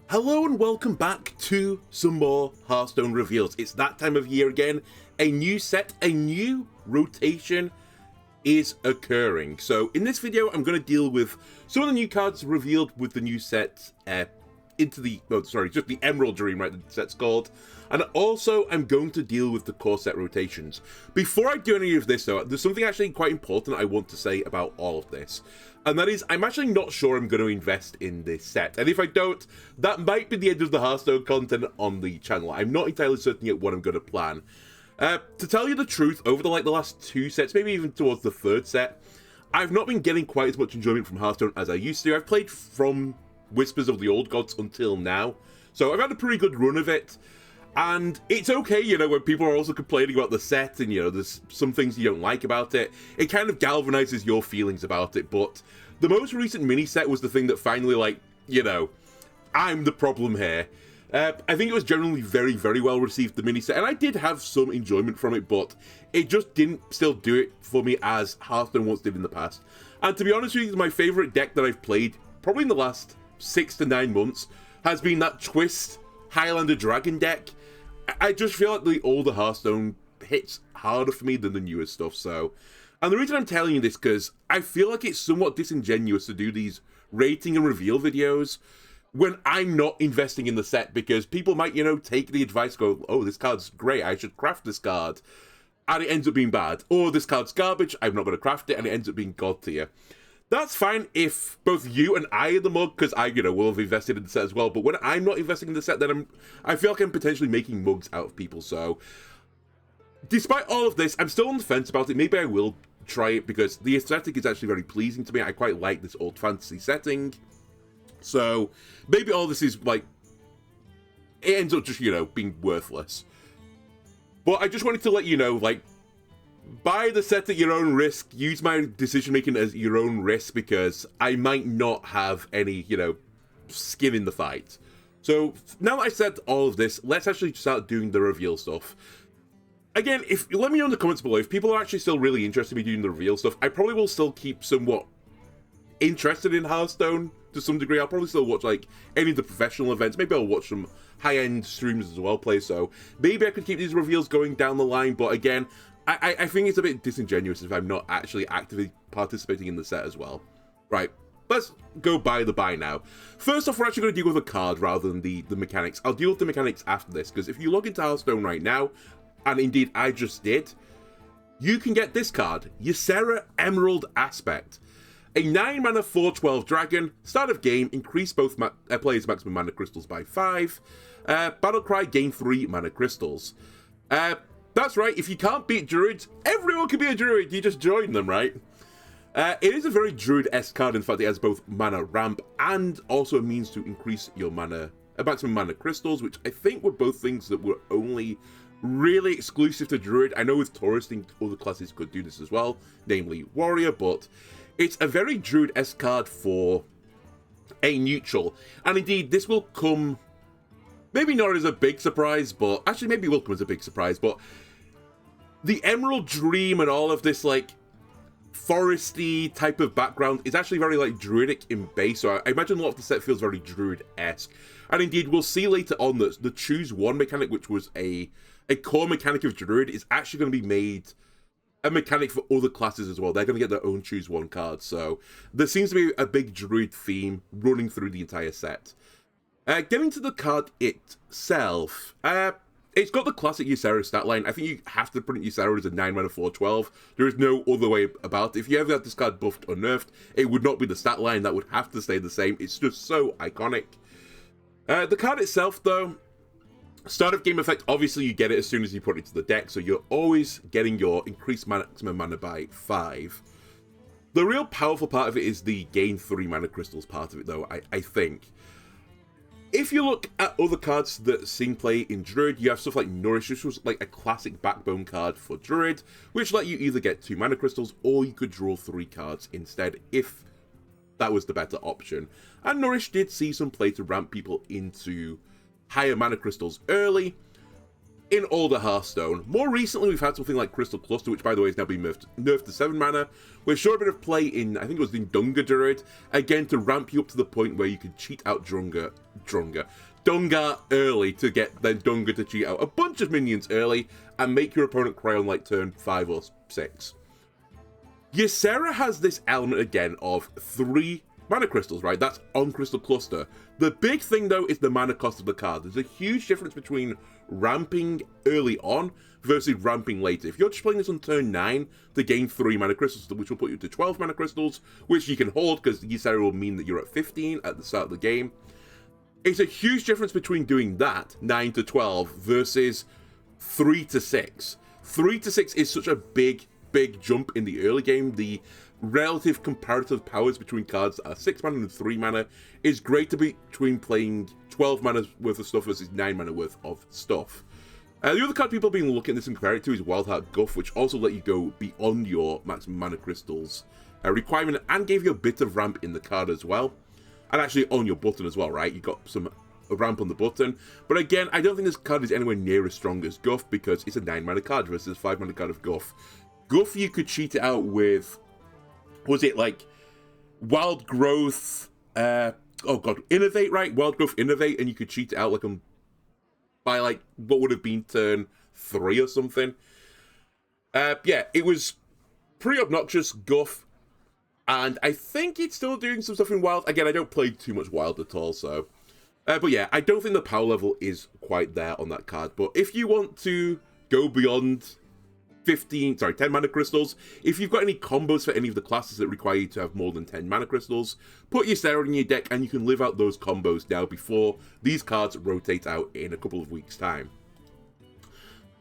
Hello and welcome back to some more Hearthstone reveals. It's that time of year again. A new set, a new rotation is occurring. So in this video, I'm going to deal with some of the new cards revealed with the new set just the Emerald Dream, right, the set's called. And also, I'm going to deal with the core set rotations. Before I do any of this, though, there's something actually quite important I want to say about all of this. And that is, I'm actually not sure I'm going to invest in this set. And if I don't, that might be the end of the Hearthstone content on the channel. I'm not entirely certain yet what I'm going to plan. To tell you the truth, over the last two sets, maybe even towards the third set, I've not been getting quite as much enjoyment from Hearthstone as I used to. I've played from Whispers of the Old Gods until now, so I've had a pretty good run of it. And it's okay, you know, when people are also complaining about the set and, you know, there's some things you don't like about it. It kind of galvanizes your feelings about it, but the most recent mini set was the thing that finally, like, you know, I'm the problem here. I think it was generally very, very well received, the mini set, and I did have some enjoyment from it, but it just didn't still do it for me as Hearthstone once did in the past. And to be honest with you, my favorite deck that I've played, probably in the last 6 to 9 months, has been that Twist Highlander Dragon deck. I just feel like the older Hearthstone hits harder for me than the newer stuff, so... And the reason I'm telling you this, because I feel like it's somewhat disingenuous to do these rating and reveal videos when I'm not investing in the set, because people might, you know, take the advice, go, oh, this card's great, I should craft this card, and it ends up being bad. Or this card's garbage, I'm not going to craft it, and it ends up being god tier. That's fine if both you and I are the mug, because I, you know, will have invested in the set as well. But when I'm not investing in the set, then I feel like I'm potentially making mugs out of people. So, despite all of this, I'm still on the fence about it. Maybe I will try it because the aesthetic is actually very pleasing to me. I quite like this old fantasy setting. So, maybe all this is like, it ends up just, you know, being worthless. But I just wanted to let you know, like, buy the set at your own risk, use my decision making as your own risk, because I might not have any, you know, skin in the fight. So now that I said all of this, let's actually start doing the reveal stuff. Again, let me know in the comments below, if people are actually still really interested in me doing the reveal stuff, I probably will still keep somewhat interested in Hearthstone to some degree. I'll probably still watch like any of the professional events. Maybe I'll watch some high-end streams as well play, so maybe I could keep these reveals going down the line, but again, I think it's a bit disingenuous if I'm not actually actively participating in the set as well. Right, let's go by the by now. First off, we're actually going to deal with a card rather than the mechanics. I'll deal with the mechanics after this, because if you log into Hearthstone right now, and indeed I just did, you can get this card, Ysera Emerald Aspect. A 9-mana 4/12 dragon, start of game, increase both players' maximum mana crystals by 5. Battlecry, gain 3 mana crystals. That's right, if you can't beat druids, everyone can be a druid, you just join them, right? It is a very druid-esque card, in fact it has both mana ramp and also a means to increase your maximum mana crystals, which I think were both things that were only really exclusive to druid. I know with Taurus, other classes could do this as well, namely warrior, but it's a very druid-esque card for a neutral. And indeed, this will come, maybe not as a big surprise, but actually maybe it will come as a big surprise, but the Emerald Dream and all of this, like, foresty type of background is actually very, like, druidic in base, so I imagine a lot of the set feels very druid-esque. And indeed, we'll see later on that the Choose One mechanic, which was a core mechanic of druid, is actually going to be made a mechanic for other classes as well. They're going to get their own Choose One card, so there seems to be a big druid theme running through the entire set. Getting to the card itself, it's got the classic Ysera stat line. I think you have to print Ysera as a 9-mana 4/12. There is no other way about it. If you ever had this card buffed or nerfed, it would not be the stat line. That would have to stay the same. It's just so iconic. The card itself, though, start of game effect, obviously you get it as soon as you put it to the deck, so you're always getting your increased maximum mana by 5. The real powerful part of it is the gain 3 mana crystals part of it, though, I think. If you look at other cards that seen play in Druid, you have stuff like Nourish, which was like a classic backbone card for Druid, which let you either get 2 mana crystals, or you could draw 3 cards instead, if that was the better option. And Nourish did see some play to ramp people into higher mana crystals early, in older Hearthstone. More recently, we've had something like Crystal Cluster, which, by the way, has now been nerfed to 7 mana, which showed a bit of play in, I think it was in Dunga Druid, again, to ramp you up to the point where you could cheat out Dunga early to get then Dunga to cheat out a bunch of minions early and make your opponent cry on, like, turn 5 or 6. Ysera has this element, again, of 3 mana crystals, right? That's on Crystal Cluster. The big thing, though, is the mana cost of the card. There's a huge difference between ramping early on versus ramping later. If you're just playing this on turn 9 to gain 3 mana crystals, which will put you to 12 mana crystals, which you can hold because Ysera will mean that you're at 15 at the start of the game. It's a huge difference between doing that, 9 to 12, versus 3 to 6. 3 to 6 is such a big jump in the early game. The relative comparative powers between cards that are 6 mana and 3 mana is great to be between playing 12 mana worth of stuff versus 9 mana worth of stuff. The other card people have been looking at this and comparing it to is Wildheart Guff, which also let you go beyond your maximum mana crystals requirement and gave you a bit of ramp in the card as well. And actually on your button as well, right? You got some ramp on the button. But again, I don't think this card is anywhere near as strong as Guff because it's a 9 mana card versus a 5 mana card of Guff. Guff, you could cheat it out with, was it like Wild Growth, Innovate, right? Wild Growth Innovate, and you could cheat it out like by like what would have been turn 3 or something. Yeah, it was pretty obnoxious, Guff, and I think it's still doing some stuff in Wild. Again, I don't play too much Wild at all, so. But yeah, I don't think the power level is quite there on that card, but if you want to go beyond 10 mana crystals. If you've got any combos for any of the classes that require you to have more than 10 mana crystals, put Ysera in your deck and you can live out those combos now before these cards rotate out in a couple of weeks' time.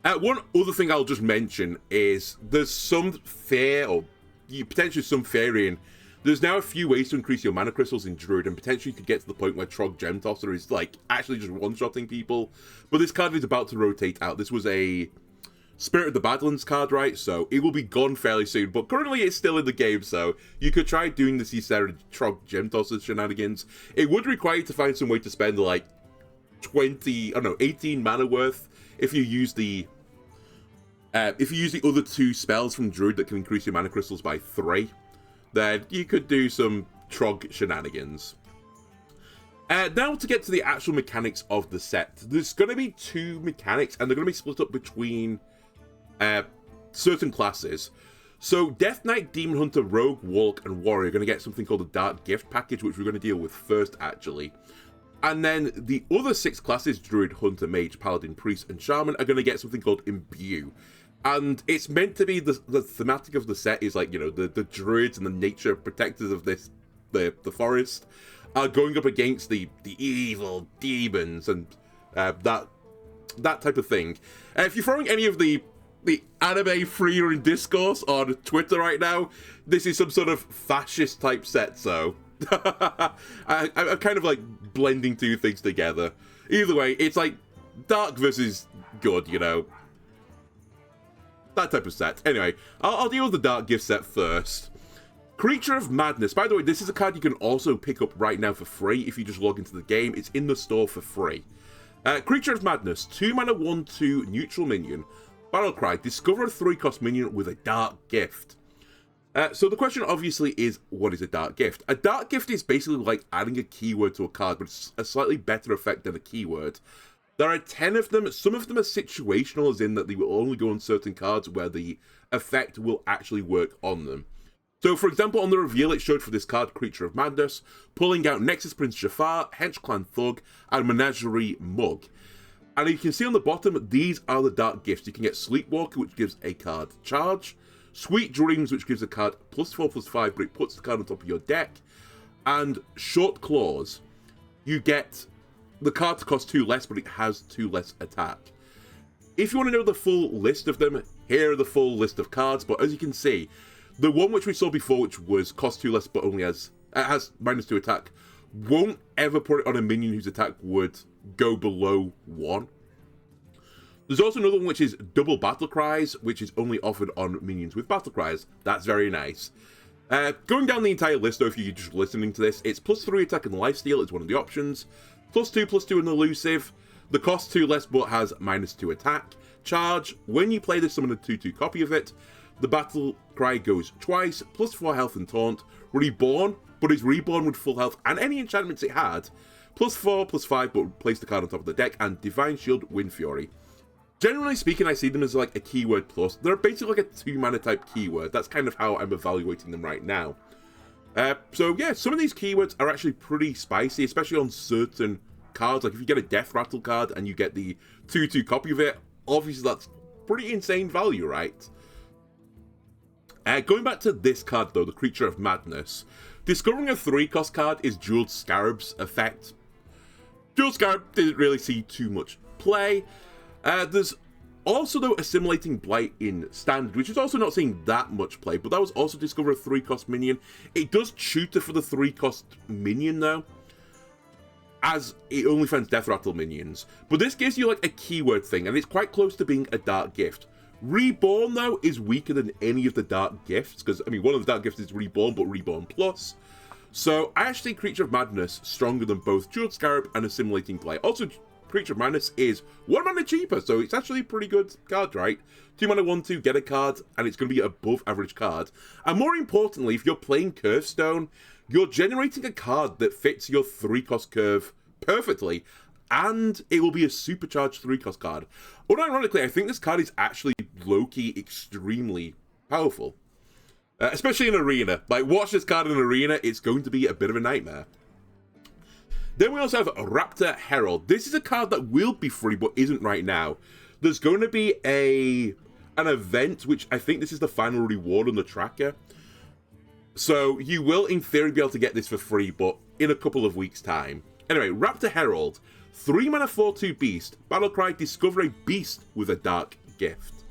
One other thing I'll just mention is there's some fear, or potentially some fear in, there's now a few ways to increase your mana crystals in Druid, and potentially you could get to the point where Trog Gem Tosser is like actually just one-shotting people, but this card is about to rotate out. This was a Spirit of the Badlands card, right? So it will be gone fairly soon, but currently it's still in the game, so you could try doing the Ysera Trog Gem Tosser shenanigans. It would require you to find some way to spend like 18 mana worth if you use the other 2 spells from Druid that can increase your mana crystals by 3, then you could do some Trog shenanigans. Now to get to the actual mechanics of the set. There's going to be 2 mechanics, and they're going to be split up between certain classes. So Death Knight, Demon Hunter, Rogue, Warlock, and Warrior are going to get something called a Dark Gift package, which we're going to deal with first, actually. And then the other 6 classes, Druid, Hunter, Mage, Paladin, Priest, and Shaman, are going to get something called Imbue. And it's meant to be the thematic of the set is like, you know, the druids and the nature protectors of this, the forest, are going up against the evil demons and that type of thing. If you're following any of the anime freer discourse on Twitter right now, this is some sort of fascist type set, so I'm kind of like blending 2 things together. Either way, it's like dark versus good, you know. That type of set. Anyway, I'll deal with the Dark Gift set first. Creature of Madness. By the way, this is a card you can also pick up right now for free if you just log into the game. It's in the store for free. Creature of Madness. 2 mana, 1/2 neutral minion. Battlecry. Discover a 3-cost minion with a Dark Gift. So the question obviously is, what is a Dark Gift? A Dark Gift is basically like adding a keyword to a card, but it's a slightly better effect than a keyword. There are 10 of them. Some of them are situational, as in that they will only go on certain cards where the effect will actually work on them. So, for example, on the reveal, it showed for this card, Creature of Madness, pulling out Nexus Prince Jafar, Hench Clan Thug, and Menagerie Mug. And you can see on the bottom, these are the Dark Gifts. You can get Sleepwalker, which gives a card charge, Sweet Dreams, which gives a card +4/+5, but it puts the card on top of your deck, and Short Claws. You get the card to cost 2 less, but it has 2 less attack. If you want to know the full list of them, here are the full list of cards, but as you can see, the one which we saw before, which was cost 2 less, but only has -2 attack, won't ever put it on a minion whose attack would go below 1. There's also another one which is Double Battle Cries, which is only offered on minions with Battle Cries. That's very nice. Going down the entire list, though, if you're just listening to this, it's +3 attack and lifesteal is one of the options. +2/+2 in elusive. The cost 2 less but has -2 attack. Charge, when you play this, summon a 2/2 copy of it. The battle cry goes twice, +4 health and taunt. Reborn, but is reborn with full health and any enchantments it had. +4, +5, but place the card on top of the deck. And Divine Shield, Wind Fury. Generally speaking, I see them as like a keyword plus. They're basically like a 2-mana type keyword. That's kind of how I'm evaluating them right now. So yeah, some of these keywords are actually pretty spicy, especially on certain cards. Like if you get a Death Rattle card and you get the 2/2 copy of it, obviously that's pretty insane value, right? Going back to this card though, the Creature of Madness. Discovering a 3-cost card is Jeweled Scarab's effect. Jeweled Scarab didn't really see too much play. There's also though Assimilating Blight in Standard, which is also not seeing that much play, but that was also Discover a 3-cost minion. It does tutor for the 3-cost minion though, as it only finds Death Rattle minions. But this gives you like a keyword thing, and it's quite close to being a Dark Gift. Reborn, though, is weaker than any of the Dark Gifts, because, I mean, one of the Dark Gifts is Reborn, but Reborn Plus. So, I actually think Creature of Madness stronger than both Jeweled Scarab and Assimilating Blight. Also, Creature of Madness is 1 mana cheaper, so it's actually a pretty good card, right? 2 mana 1/2, get a card, and it's going to be above average card. And more importantly, if you're playing Hearthstone, you're generating a card that fits your 3-cost curve perfectly, and it will be a supercharged 3-cost card. Unironically, I think this card is actually low-key extremely powerful. Especially in Arena. Like, watch this card in Arena, it's going to be a bit of a nightmare. Then we also have Raptor Herald. This is a card that will be free, but isn't right now. There's going to be an event, which I think this is the final reward on the tracker. So, you will, in theory, be able to get this for free, but in a couple of weeks' time. Anyway, Raptor Herald. 3 mana 4/2 beast. Battlecry, discover a beast with a Dark Gift.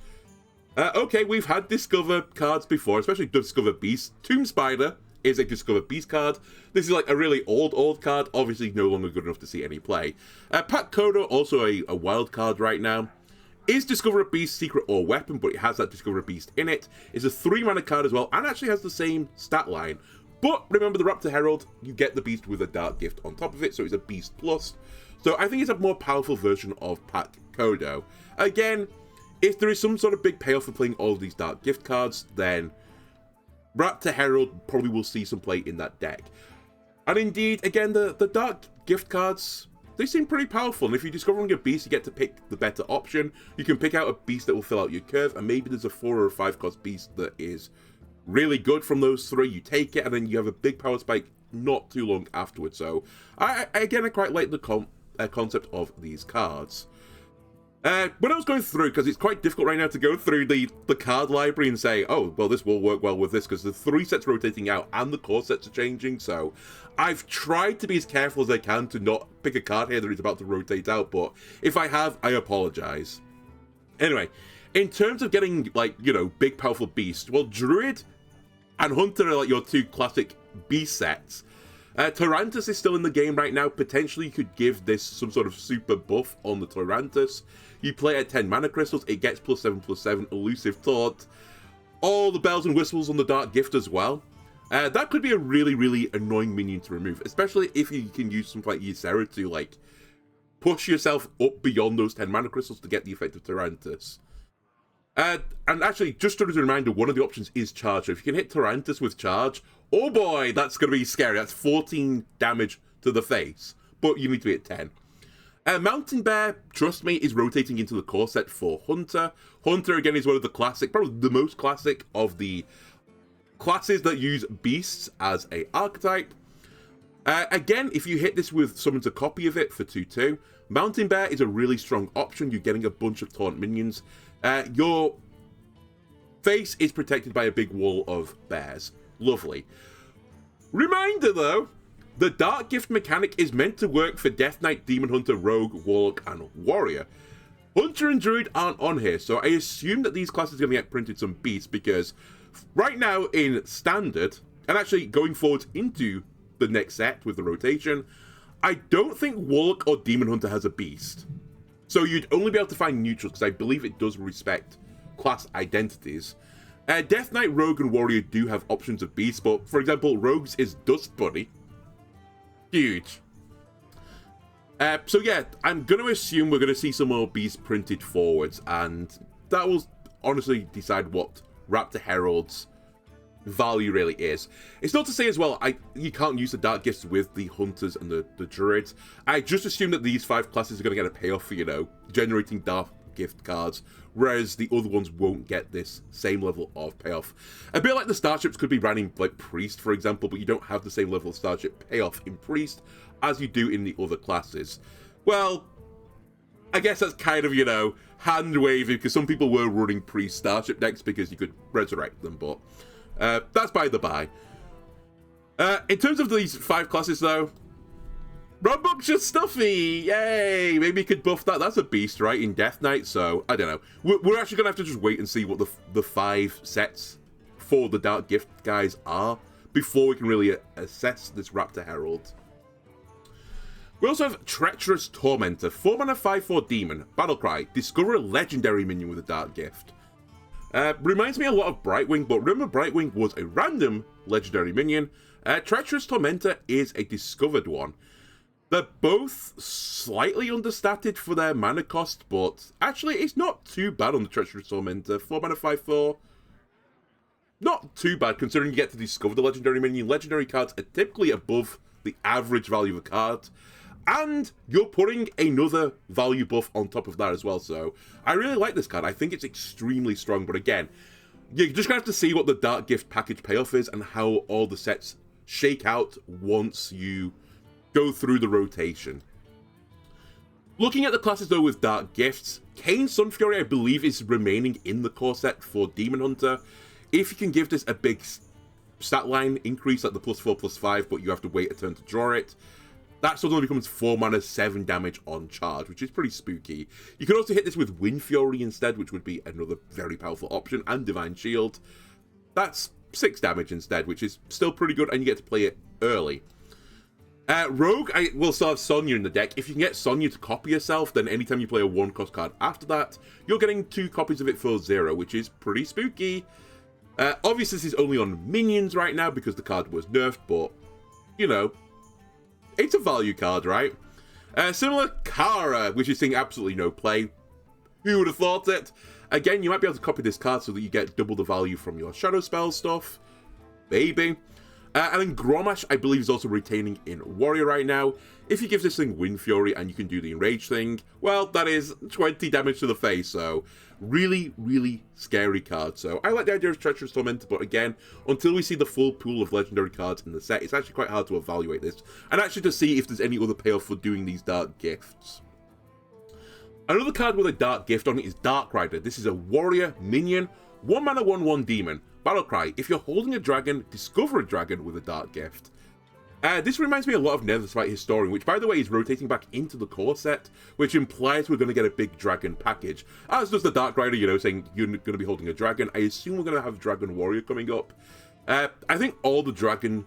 Okay, we've had Discover cards before, especially Discover Beast. Tomb Spider is a Discover Beast card. This is like a really old card, obviously no longer good enough to see any play. Pat Kodo, also a wild card right now. Is Discover a Beast secret or weapon, but it has that Discover a Beast in it. It's a 3 mana card as well, and actually has the same stat line. But remember the Raptor Herald, you get the beast with a Dark Gift on top of it, so it's a Beast Plus. So I think it's a more powerful version of Pat Kodo. Again, if there is some sort of big payoff for playing all of these Dark Gift cards, then Raptor Herald probably will see some play in that deck. And indeed, again, the Dark Gift cards, they seem pretty powerful. And if you're discovering a beast, you get to pick the better option. You can pick out a beast that will fill out your curve, and maybe there's a 4 or a 5-cost beast that is really good from those 3. You take it, and then you have a big power spike not too long afterwards. So, I quite like the concept of these cards. When I was going through, because it's quite difficult right now to go through the card library and say, oh, well, this will work well with this, because the 3 sets rotating out and the core sets are changing, so I've tried to be as careful as I can to not pick a card here that is about to rotate out, but if I have, I apologize. Anyway, in terms of getting, like, you know, big powerful beasts, well, Druid and Hunter are like your 2 classic beast sets. Tyrantus is still in the game right now. Potentially you could give this some sort of super buff on the Tyrantus. You play at 10 mana crystals, it gets +7/+7, elusive taunt, all the bells and whistles on the Dark Gift as well. That could be a really, really annoying minion to remove, especially if you can use something like Ysera to, like, push yourself up beyond those 10 mana crystals to get the effect of Tyrantus. And actually, just as a reminder, one of the options is Charge. So if you can hit Tyrantus with Charge, oh boy, that's going to be scary. That's 14 damage to the face, but you need to be at 10. Mountain Bear, trust me, is rotating into the core set for Hunter. Hunter, again, is one of the classic, probably the most classic of the classes that use beasts as a archetype. Again, if you hit this with summons a copy of it for 2/2, Mountain Bear is a really strong option. You're getting a bunch of taunt minions. Your face is protected by a big wall of bears. Lovely. Reminder though, the Dark Gift mechanic is meant to work for Death Knight, Demon Hunter, Rogue, Warlock, and Warrior. Hunter and Druid aren't on here, so I assume that these classes are going to get printed some beasts, because right now in Standard, and actually going forward into the next set with the rotation, I don't think Warlock or Demon Hunter has a beast. So you'd only be able to find neutrals, because I believe it does respect class identities. Death Knight, Rogue, and Warrior do have options of beasts, but for example, Rogue's is Dust Bunny. Huge. So yeah, I'm going to assume we're going to see some more beasts printed forwards, and that will honestly decide what Raptor Herald's value really is. It's not to say as well, you can't use the Dark Gifts with the Hunters and the Druids. I just assume that these 5 classes are going to get a payoff for, you know, generating Dark Gift cards, whereas the other ones won't get this same level of payoff. A bit like the Starships could be ran in, like, Priest, for example, but you don't have the same level of Starship payoff in Priest as you do in the other classes. Well, I guess that's kind of, you know, hand-waving, because some people were running Priest Starship decks because you could resurrect them, but that's by the by. In terms of these 5 classes, though, Rambunctious Stuffy! Yay! Maybe you could buff that. That's a beast, right, in Death Knight, so I don't know. We're actually going to have to just wait and see what the 5 sets for the Dark Gift guys are before we can really assess this Raptor Herald. We also have Treacherous Tormentor, 4 mana 5/4 demon, Battlecry, discover a legendary minion with a Dark Gift. Reminds me a lot of Brightwing, but remember Brightwing was a random legendary minion. Treacherous Tormentor is a discovered one. They're both slightly understated for their mana cost, but actually it's not too bad on the Treacherous Tormentor. 4 mana 5/4. Not too bad considering you get to discover the legendary minion. Legendary cards are typically above the average value of a card. And you're putting another value buff on top of that as well, so I really like this card. I think it's extremely strong, but again, you're just going to have to see what the Dark Gift package payoff is and how all the sets shake out once you go through the rotation. Looking at the classes, though, with Dark Gifts, Kayn Sunfury, I believe, is remaining in the core set for Demon Hunter. If you can give this a big stat line increase, like the +4/+5, but you have to wait a turn to draw it, that suddenly becomes 4 mana, 7 damage on charge, which is pretty spooky. You could also hit this with Wind Fury instead, which would be another very powerful option, and Divine Shield. That's 6 damage instead, which is still pretty good, and you get to play it early. Rogue, I will still have Sonya in the deck. If you can get Sonya to copy yourself, then anytime you play a 1-cost card after that, you're getting 2 copies of it for 0, which is pretty spooky. Obviously, this is only on minions right now because the card was nerfed, but, you know, it's a value card, right? Similar Kara, which is seeing absolutely no play. Who would have thought it? Again, you might be able to copy this card so that you get double the value from your Shadow Spell stuff. Maybe. And then Grommash, I believe, is also retaining in Warrior right now. If you give this thing Wind Fury and you can do the Enrage thing, well, that is 20 damage to the face, so really, really scary card. So I like the idea of Treacherous Tormentor, but again, until we see the full pool of legendary cards in the set, it's actually quite hard to evaluate this, and actually to see if there's any other payoff for doing these Dark Gifts. Another card with a Dark Gift on it is Dark Rider. This is a Warrior minion, 1 mana 1/1 demon. Battlecry, if you're holding a dragon, discover a dragon with a Dark Gift. This reminds me a lot of Netherspite Historian, which, by the way, is rotating back into the core set, which implies we're going to get a big dragon package. As does the Dark Rider, you know, saying you're going to be holding a dragon. I assume we're going to have Dragon Warrior coming up. I think all the dragon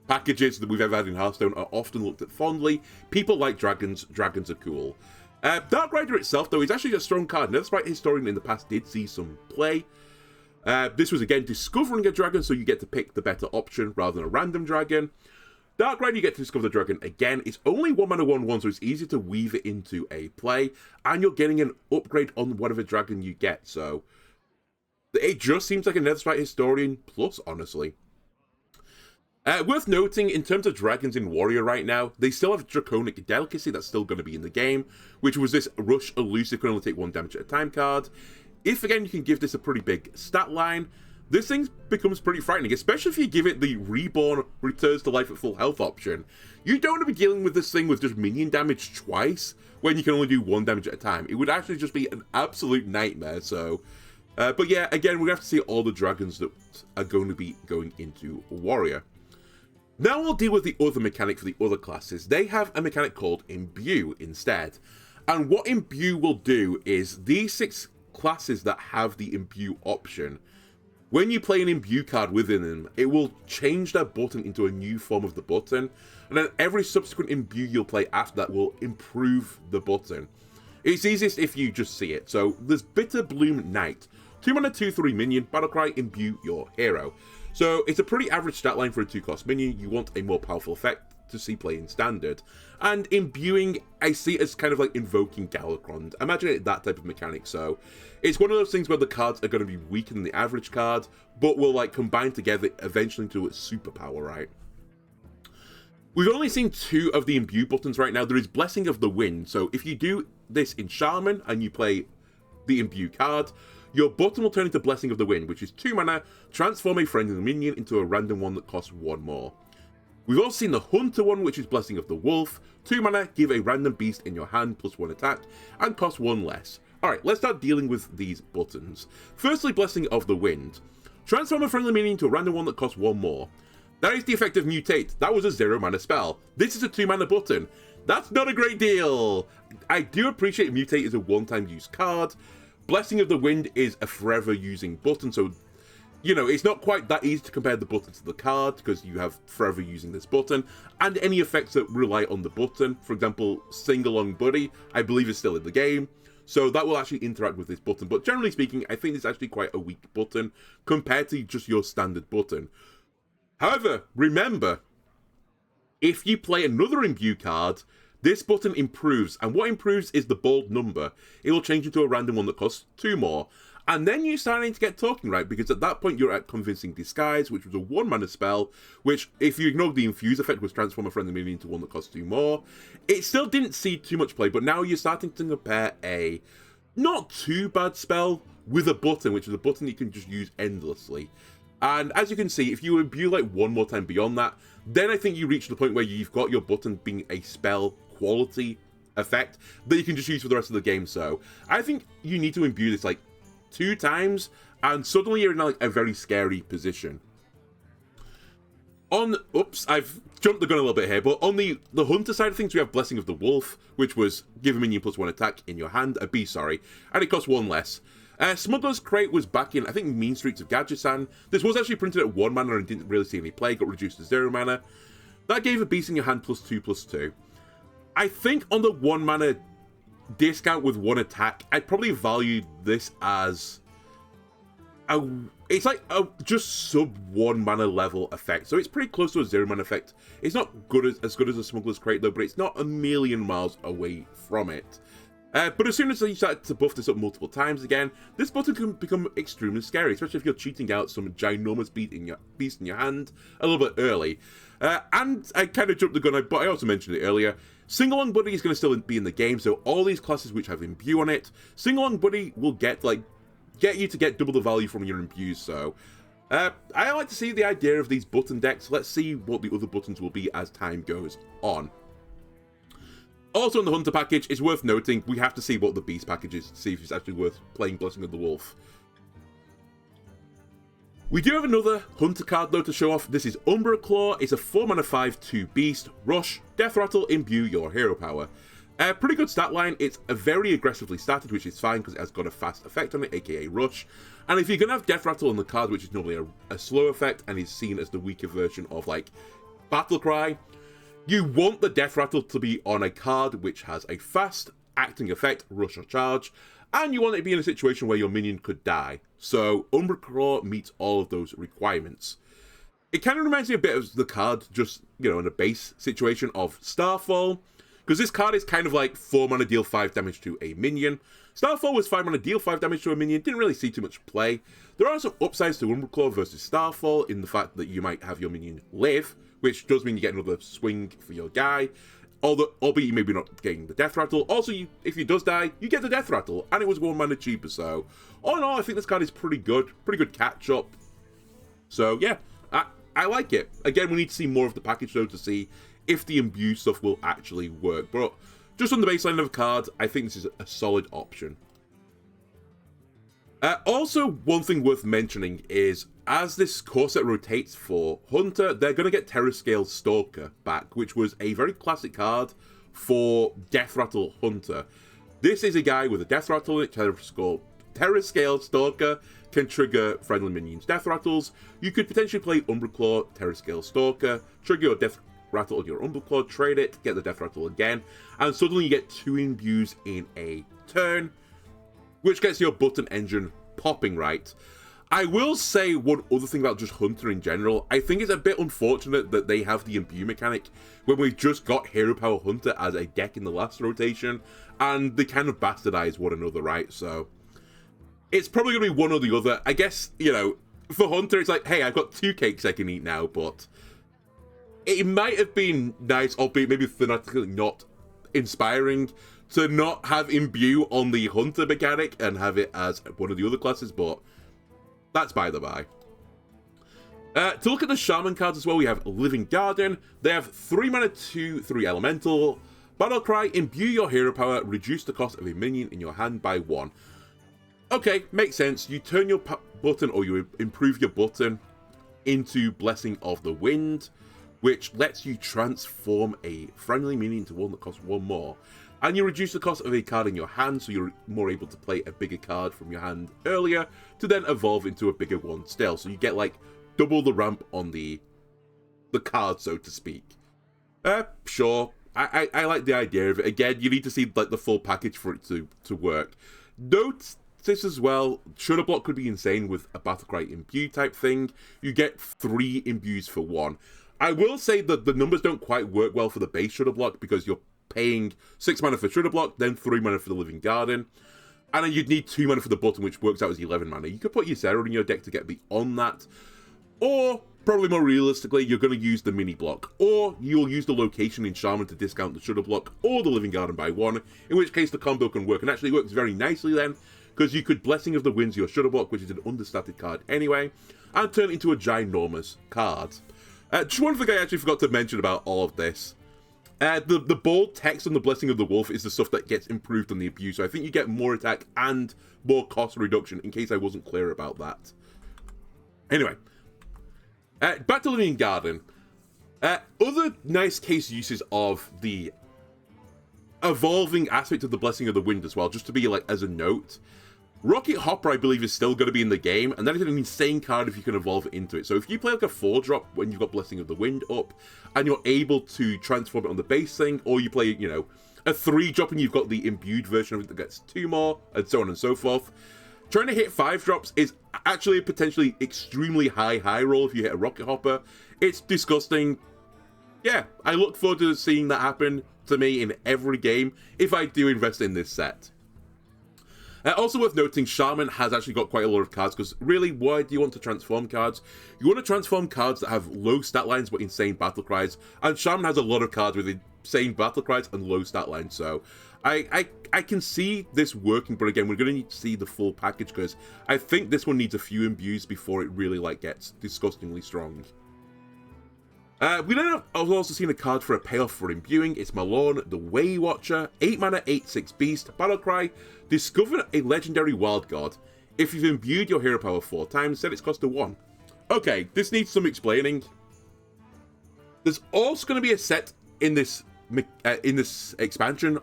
packages that we've ever had in Hearthstone are often looked at fondly. People like dragons. Dragons are cool. Dark Rider itself, though, is actually a strong card. Netherspite Historian in the past did see some play. This was, again, discovering a dragon, so you get to pick the better option rather than a random dragon. Dark Rider, you get to discover the dragon again. It's only 1 mana 1/1, so it's easy to weave it into a play, and you're getting an upgrade on whatever dragon you get, so it just seems like a Netherspite Historian plus, honestly. Worth noting, in terms of dragons in Warrior right now, they still have Draconic Delicacy that's still going to be in the game, which was this Rush Elusive, can only take 1 damage at a time card. If, again, you can give this a pretty big stat line, this thing becomes pretty frightening, especially if you give it the Reborn Returns to Life at Full Health option. You don't want to be dealing with this thing with just minion damage twice, when you can only do 1 damage at a time. It would actually just be an absolute nightmare, so... but yeah, again, we're going to have to see all the dragons that are going to be going into Warrior. Now we'll deal with the other mechanic for the other classes. They have a mechanic called Imbue instead. And what Imbue will do is these 6 classes that have the Imbue option, when you play an Imbue card within them, it will change their button into a new form of the button, and then every subsequent Imbue you'll play after that will improve the button. It's easiest if you just see it. So there's Bitter Bloom Knight, 2 mana 2/3 minion, Battlecry, Imbue your hero. So it's a pretty average stat line for a 2-cost minion. You want a more powerful effect to see play in Standard. And imbuing, I see it as kind of like invoking Galakrond. Imagine it that type of mechanic. So it's one of those things where the cards are going to be weaker than the average card, but will like combine together eventually into its superpower, right? We've only seen 2 of the imbue buttons right now. There is Blessing of the Wind. So if you do this in Shaman and you play the imbue card, your button will turn into Blessing of the Wind, which is 2 mana, transform a friendly minion into a random one that costs 1 more. We've also seen the Hunter one, which is Blessing of the Wolf. 2 mana, give a random beast in your hand plus 1 attack, and cost 1 less. Alright, let's start dealing with these buttons. Firstly, Blessing of the Wind. Transform a friendly minion into a random one that costs 1 more. That is the effect of Mutate. That was a 0 mana spell. This is a 2 mana button. That's not a great deal. I do appreciate Mutate is a one-time use card. Blessing of the Wind is a forever using button, so, you know, it's not quite that easy to compare the button to the card, because you have forever using this button, and any effects that rely on the button. For example, Sing Along Buddy, I believe is still in the game, so that will actually interact with this button. But generally speaking, I think it's actually quite a weak button compared to just your standard button. However, remember, if you play another imbue card, this button improves, and what improves is the bold number. It will change into a random one that costs 2 more. And then you're starting to get talking, right? Because at that point, you're at Convincing Disguise, which was a 1 mana spell, which, if you ignore the Infuse effect, was transform a friendly minion into one that costs 2 more. It still didn't see too much play, but now you're starting to compare a not too bad spell with a button, which is a button you can just use endlessly. And as you can see, if you imbue like 1 more time beyond that, then I think you reach the point where you've got your button being a spell quality effect that you can just use for the rest of the game. So I think you need to imbue this like 2 times, and suddenly you're in like a very scary position. Oops, I've jumped the gun a little bit here, but on the Hunter side of things, we have Blessing of the Wolf, which was give a minion plus 1 attack in your hand, a beast, sorry, and it costs 1 less. Smuggler's Crate was back in, I think, Mean Streets of Gadgetzan. This was actually printed at 1 mana and didn't really see any play, got reduced to 0 mana. That gave a beast in your hand +2/+2. I think on the 1 mana discount with 1 attack, I'd probably value this as it's like a just sub 1 mana level effect. So it's pretty close to a 0 mana effect. It's not as good as a Smuggler's Crate though, but it's not a million miles away from it. But as soon as you start to buff this up multiple times again, this button can become extremely scary, especially if you're cheating out some ginormous beast in your hand a little bit early. And I kind of jumped the gun, but I also mentioned it earlier. Sing Along Buddy is going to still be in the game, so all these classes which have imbue on it, Sing Along Buddy will get you to get double the value from your imbues. So I like to see the idea of these button decks. Let's see what the other buttons will be as time goes on. Also in the Hunter package, it's worth noting, we have to see what the Beast package is to see if it's actually worth playing Blessing of the Wolf. We do have another Hunter card though to show off. This is Umbra Claw. It's a 4 mana 5/2 Beast, Rush, Death Rattle, Imbue your hero power. Pretty good stat line. It's a very aggressively statted, which is fine because it has got a fast effect on it, aka Rush. And if you're going to have Death Rattle on the card, which is normally a slow effect and is seen as the weaker version of like Battle Cry, you want the Death Rattle to be on a card which has a fast acting effect, Rush or Charge, and you want it to be in a situation where your minion could die. So Umbra Claw meets all of those requirements. It kind of reminds me a bit of the card, just, you know, in a base situation of Starfall, because this card is kind of like 4 mana deal 5 damage to a minion. Starfall was 5 mana deal 5 damage to a minion, didn't really see too much play. There are some upsides to Umbra Claw versus Starfall in the fact that you might have your minion live, which does mean you get another swing for your guy, albeit you maybe not getting the Death Rattle. Also, if he does die, you get the Death Rattle, and it was 1 mana cheaper, so all in all, I think this card is pretty good catch-up. So yeah, I like it. Again, we need to see more of the package though to see if the imbue stuff will actually work, but just on the baseline of the card, I think this is a solid option. Also, one thing worth mentioning is, as this core set rotates for Hunter, they're going to get Terrascale Stalker back, which was a very classic card for Death Rattle Hunter. This is a guy with a Death Rattle in it. Terrascale Stalker can trigger friendly minions' Death Rattles. You could potentially play Umbra Claw, Terrascale Stalker, trigger your Death Rattle on your Umbra Claw, trade it, get the Death Rattle again, and suddenly you get 2 imbues in a turn, which gets your button engine popping, right? I will say one other thing about just Hunter in general. I think it's a bit unfortunate that they have the imbue mechanic when we just got Hero Power Hunter as a deck in the last rotation, and they kind of bastardize one another, right? So it's probably going to be one or the other. I guess, you know, for Hunter, it's like, hey, I've got 2 cakes I can eat now, but it might have been nice, albeit maybe thematically not inspiring, to not have imbue on the Hunter mechanic and have it as one of the other classes, but that's by the by. To look at the Shaman cards as well, we have Living Garden. They have 3 mana, 2/3 elemental. Battle Cry, imbue your hero power, reduce the cost of a minion in your hand by 1. Okay, makes sense. You turn your button, or you improve your button into Blessing of the Wind, which lets you transform a friendly minion into one that costs 1 more. And you reduce the cost of a card in your hand, so you're more able to play a bigger card from your hand earlier, to then evolve into a bigger one still. So you get, like, double the ramp on the card, so to speak. Sure. I like the idea of it. Again, you need to see, like, the full package for it to work. Note this as well, Shudder Block could be insane with a Battlecry imbue type thing. You get 3 imbues for 1. I will say that the numbers don't quite work well for the base Shudder Block, because you're paying 6 mana for Shudder Block, then 3 mana for the Living Garden, and then you'd need 2 mana for the button, which works out as 11 mana. You could put your Sarah in your deck to get beyond that, or probably more realistically, you're going to use the mini block, or you'll use the location in Shaman to discount the Shudder Block or the Living Garden by 1, in which case the combo can work, and actually works very nicely then, because you could Blessing of the Winds your Shudder Block, which is an understated card anyway, and turn it into a ginormous card. Just one thing I actually forgot to mention about all of this. The bold text on the Blessing of the Wolf is the stuff that gets improved on the imbue, so I think you get more attack and more cost reduction, in case I wasn't clear about that. Anyway, back to Living Garden. Other nice case uses of the evolving aspect of the Blessing of the Wind as well, just to be like as a note. Rocket Hopper, I believe, is still going to be in the game, and that is an insane card if you can evolve it into it. So if you play like a 4-drop when you've got Blessing of the Wind up, and you're able to transform it on the base thing, or you play, you know, a 3-drop and you've got the imbued version of it that gets 2 more, and so on and so forth. Trying to hit 5-drops is actually a potentially extremely high roll if you hit a Rocket Hopper. It's disgusting. Yeah, I look forward to seeing that happen to me in every game if I do invest in this set. Also worth noting, Shaman has actually got quite a lot of cards, because really, why do you want to transform cards? You want to transform cards that have low stat lines but insane battle cries, and Shaman has a lot of cards with insane battle cries and low stat lines, so I can see this working, but again, we're going to need to see the full package, because I think this one needs a few imbues before it really like gets disgustingly strong. We then have also seen a card for a payoff for imbuing. It's Malorn, the Way Watcher, 8 mana, 8/6 beast, Battlecry. Discover a legendary wild god. If you've imbued your hero power 4 times, set its cost to 1. Okay, this needs some explaining. There's also going to be a set in this expansion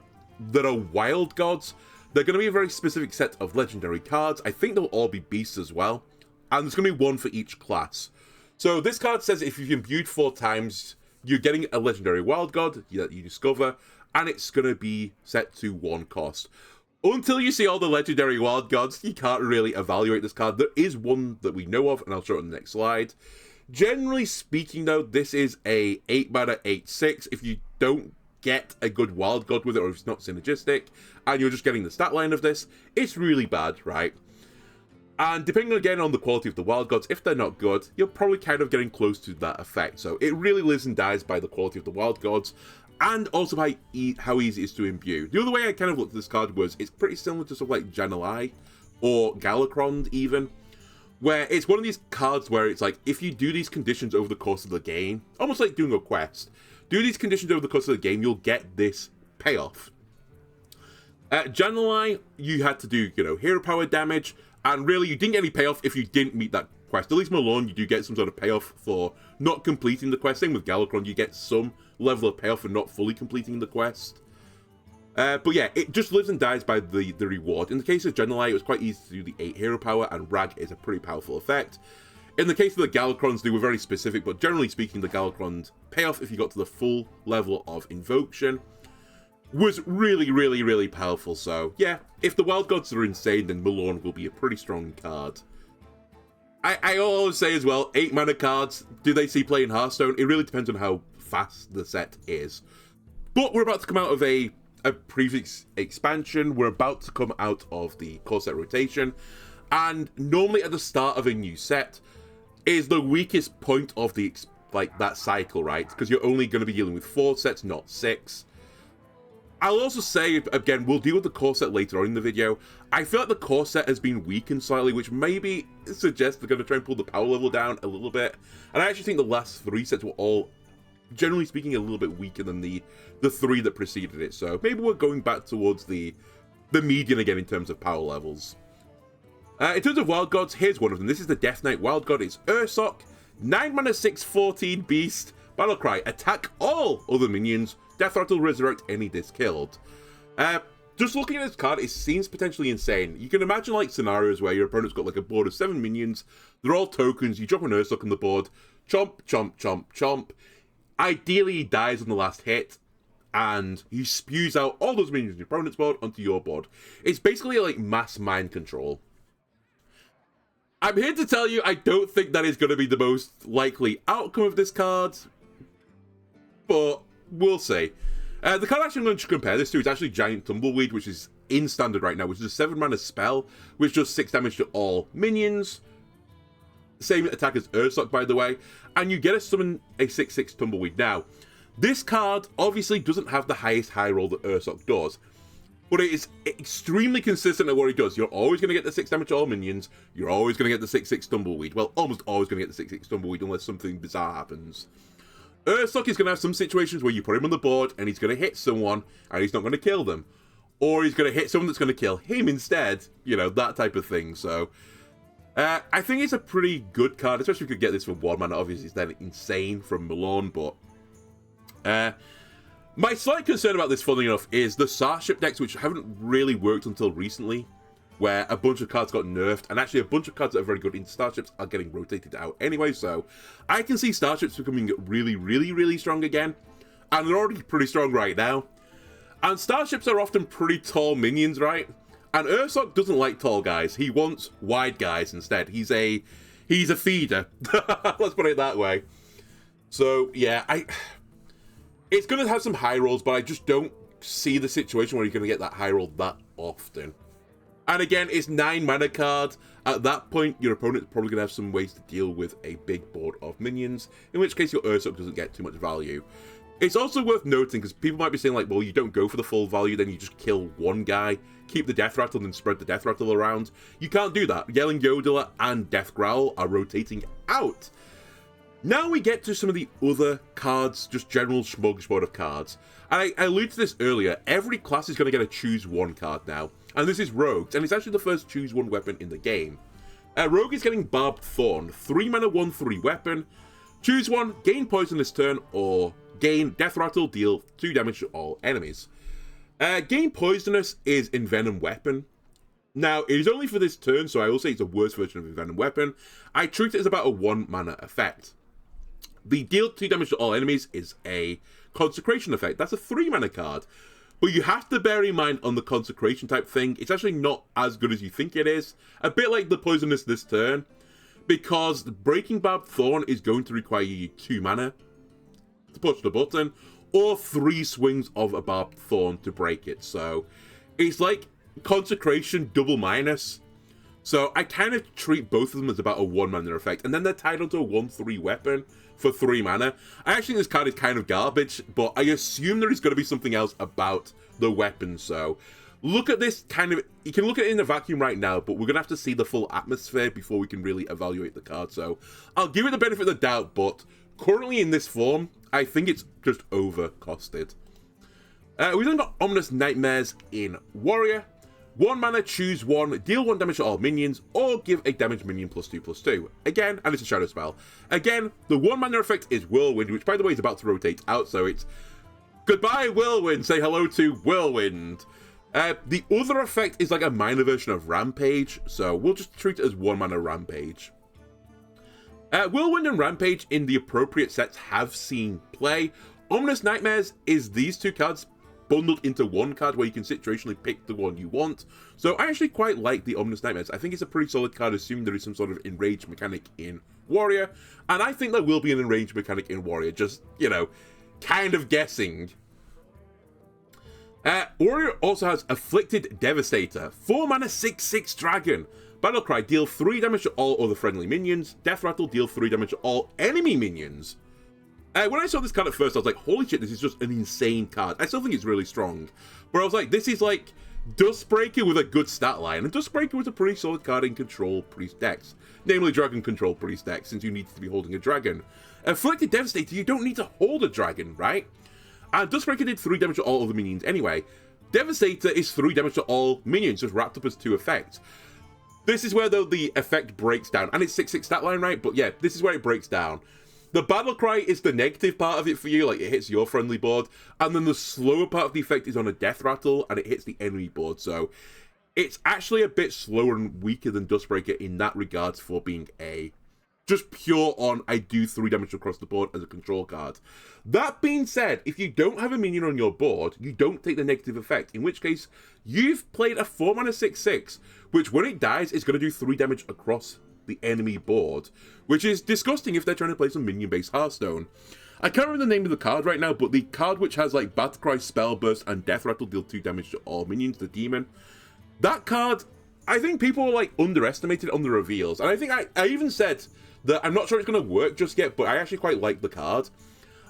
that are wild gods. They're going to be a very specific set of legendary cards. I think they'll all be beasts as well, and there's going to be 1 for each class. So this card says if you've imbued 4 times, you're getting a legendary wild god that you discover, and it's going to be set to 1 cost. Until you see all the legendary wild gods, you can't really evaluate this card. There is one that we know of, and I'll show it on the next slide. Generally speaking, though, this is a 8 mana, 8/6. If you don't get a good wild god with it, or if it's not synergistic, and you're just getting the stat line of this, it's really bad, right? And depending again on the quality of the wild gods, if they're not good, you're probably kind of getting close to that effect. So it really lives and dies by the quality of the wild gods, and also by how easy it is to imbue. The other way I kind of looked at this card was, it's pretty similar to stuff like Jan'alai, or Galakron even, where it's one of these cards where it's like, if you do these conditions over the course of the game, almost like doing a quest, do these conditions over the course of the game, you'll get this payoff. At Jan'alai, you had to do, you know, hero power damage, and really you didn't get any payoff if you didn't meet that quest. At least Malorn, you do get some sort of payoff for not completing the quest. Same with Galakron, you get some level of payoff for not fully completing the quest. But yeah, it just lives and dies by the reward. In the case of Jan'alai, it was quite easy to do the 8 hero power, and Rag is a pretty powerful effect. In the case of the Galakrons, they were very specific, but generally speaking, the Galakron's payoff, if you got to the full level of Invocation, was really powerful. So yeah, if the wild gods are insane, then Malorn will be a pretty strong card. I always say as well, 8 mana cards, do they see play in Hearthstone? It really depends on how fast the set is. But we're about to come out of a previous expansion. We're about to come out of the core set rotation. And normally at the start of a new set is the weakest point of the that cycle, right? Because you're only going to be dealing with 4 sets, not 6. I'll also say, again, we'll deal with the core set later on in the video. I feel like the core set has been weakened slightly, which maybe suggests they're going to try and pull the power level down a little bit. And I actually think the last 3 sets were all, generally speaking, a little bit weaker than the 3 that preceded it. So maybe we're going back towards the median again in terms of power levels. In terms of Wild Gods, here's one of them. This is the Death Knight Wild God. It's Ursoc, 9 mana, 6/14 Beast, Battlecry, attack all other minions, Death Rattle, resurrect any disc killed. Just looking at this card, it seems potentially insane. You can imagine like scenarios where your opponent's got like a board of 7 minions, they're all tokens, you drop an Ursoc on the board, chomp, chomp, chomp, chomp. Ideally, he dies on the last hit, and he spews out all those minions on your opponent's board onto your board. It's basically like mass mind control. I'm here to tell you, I don't think that is going to be the most likely outcome of this card, but we'll see. The card actually I'm going to compare this to is actually Giant Tumbleweed, which is in standard right now, which is a 7 mana spell, which does 6 damage to all minions. Same attack as Ursoc, by the way, and you get to summon a 6/6 Tumbleweed. Now, this card obviously doesn't have the highest high roll that Ursoc does, but it is extremely consistent at what it does. You're always going to get the 6 damage to all minions. You're always going to get the 6/6 Tumbleweed. Well, almost always going to get the 6/6 Tumbleweed unless something bizarre happens. Ursoc is going to have some situations where you put him on the board and he's going to hit someone and he's not going to kill them. Or he's going to hit someone that's going to kill him instead. You know, that type of thing. So, I think it's a pretty good card, especially if you could get this for 1 mana. Obviously, it's then insane from Malone, but my slight concern about this, funnily enough, is the Starship decks, which haven't really worked until recently, where a bunch of cards got nerfed, and actually a bunch of cards that are very good in Starships are getting rotated out anyway, so I can see Starships becoming really, really, really strong again, and they're already pretty strong right now. And Starships are often pretty tall minions, right? And Ursoc doesn't like tall guys. He wants wide guys instead. He's a feeder. Let's put it that way. So, yeah, it's going to have some high rolls, but I just don't see the situation where you're going to get that high roll that often. And again, it's 9 mana card. At that point, your opponent's probably going to have some ways to deal with a big board of minions, in which case your Ursoc doesn't get too much value. It's also worth noting, because people might be saying like, well, you don't go for the full value, then you just kill one guy, keep the Death Rattle, and spread the Death Rattle around. You can't do that. Yelling Yodeler and Death Growl are rotating out. Now we get to some of the other cards, just general smorgasbord of cards. And I alluded to this earlier, every class is going to get a choose one card now. And this is Rogues, and it's actually the first choose one weapon in the game. Rogue is getting Barbed Thorn, 3 mana 1/3 weapon. Choose one, gain poison this turn, or gain Death Rattle, deal 2 damage to all enemies. Gain Poisonous is Envenom Weapon. Now, it is only for this turn, so I will say it's a worse version of Envenom Weapon. I treat it as about a 1 mana effect. The deal 2 damage to all enemies is a Consecration effect. That's a 3 mana card. But you have to bear in mind on the Consecration type thing, it's actually not as good as you think it is. A bit like the Poisonous this turn, because breaking Barbed Thorn is going to require you 2 mana to push the button, or 3 swings of a Barbed Thorn to break it. So it's like Consecration double minus. So I kind of treat both of them as about a 1 mana effect, and then they're tied onto a 1/3 weapon for 3 mana. I actually think this card is kind of garbage, but I assume there is going to be something else about the weapon. So look at this kind of, you can look at it in a vacuum right now, but we're going to have to see the full atmosphere before we can really evaluate the card. So I'll give it the benefit of the doubt, but currently in this form, I think it's just overcosted. We've then got Ominous Nightmares in Warrior. 1 mana, choose one, deal 1 damage to all minions, or give a damage minion +2/+2. Again, and it's a shadow spell. Again, the 1 mana effect is Whirlwind, which by the way is about to rotate out, so it's goodbye Whirlwind, say hello to Whirlwind. The other effect is like a minor version of Rampage, so we'll just treat it as 1 mana Rampage. Whirlwind and Rampage in the appropriate sets have seen play. Ominous Nightmares is these 2 cards bundled into one card where you can situationally pick the one you want. So I actually quite like the Ominous Nightmares. I think it's a pretty solid card, assuming there is some sort of enraged mechanic in Warrior. And I think there will be an enraged mechanic in Warrior, just, you know, kind of guessing. Warrior also has Afflicted Devastator, 4 mana 6/6 dragon. Battlecry, deal 3 damage to all other friendly minions. Death Rattle, deal 3 damage to all enemy minions. When I saw this card at first, I was like, holy shit, this is just an insane card. I still think it's really strong. But I was like, this is like Dustbreaker with a good stat line. And Dustbreaker was a pretty solid card in Control Priest decks. Namely, Dragon Control Priest decks, since you need to be holding a dragon. Afflicted Devastator, you don't need to hold a dragon, right? And Dustbreaker did 3 damage to all other minions anyway. Devastator is 3 damage to all minions, just wrapped up as 2 effects. This is where, though, the effect breaks down. And it's 6/6 stat line, right? But yeah, this is where it breaks down. The Battlecry is the negative part of it for you, like it hits your friendly board. And then the slower part of the effect is on a Death Rattle, and it hits the enemy board. So it's actually a bit slower and weaker than Dustbreaker in that regards for being a just pure on, I do 3 damage across the board as a control card. That being said, if you don't have a minion on your board, you don't take the negative effect, in which case, you've played a 4 mana 6/6, which when it dies, is going to do 3 damage across the enemy board, which is disgusting if they're trying to play some minion-based Hearthstone. I can't remember the name of the card right now, but the card which has like Battlecry, Spellburst, and Death Rattle deal 2 damage to all minions, the Demon. That card, I think people were like underestimated on the reveals, and I think I even said that I'm not sure it's going to work just yet, but I actually quite like the card.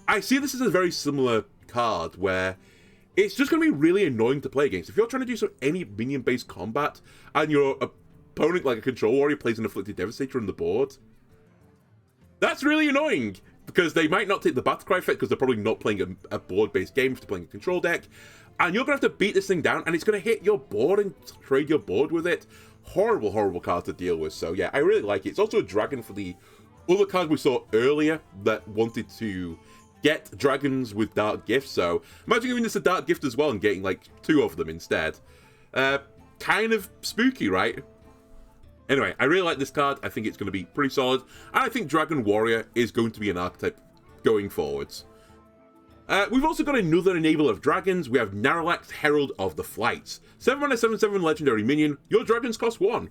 I see this as a very similar card where it's just going to be really annoying to play against. If you're trying to do any minion-based combat and your opponent, like a Control Warrior, plays an Afflicted Devastator on the board, that's really annoying because they might not take the Battlecry effect because they're probably not playing a board-based game if they're playing a control deck, and you're going to have to beat this thing down, and it's going to hit your board and trade your board with it. Horrible, horrible card to deal with. So yeah, I really like it. It's also a dragon for the other card we saw earlier that wanted to get dragons with Dark Gifts. So imagine giving this a Dark Gift as well and getting like 2 of them instead. Kind of spooky, right? Anyway, I really like this card. I think it's going to be pretty solid. And I think Dragon Warrior is going to be an archetype going forwards. We've also got another enabler of dragons. We have Naralax, Herald of the Flights. 7 mana 7/7 legendary minion. Your dragons cost 1.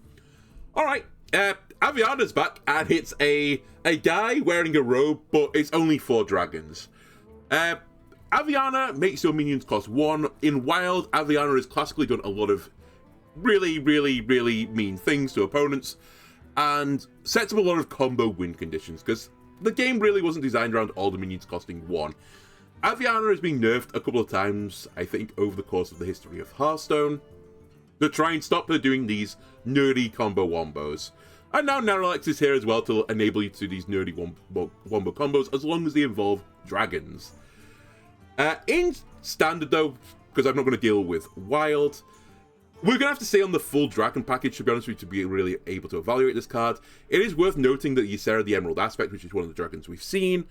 Alright, Aviana's back, and it's a guy wearing a robe, but it's only 4 dragons. Aviana makes your minions cost 1. In Wild, Aviana has classically done a lot of really, really, really mean things to opponents, and sets up a lot of combo win conditions, because the game really wasn't designed around all the minions costing 1. Aviana has been nerfed a couple of times, I think, over the course of the history of Hearthstone, to try and stop her doing these nerdy combo wombos. And now Naralax is here as well to enable you to do these nerdy wombo combos, as long as they involve dragons. In Standard, though, because I'm not going to deal with Wild, we're going to have to stay on the full dragon package, to be honest with you, to be really able to evaluate this card. It is worth noting that Ysera the Emerald Aspect, which is one of the dragons we've seen,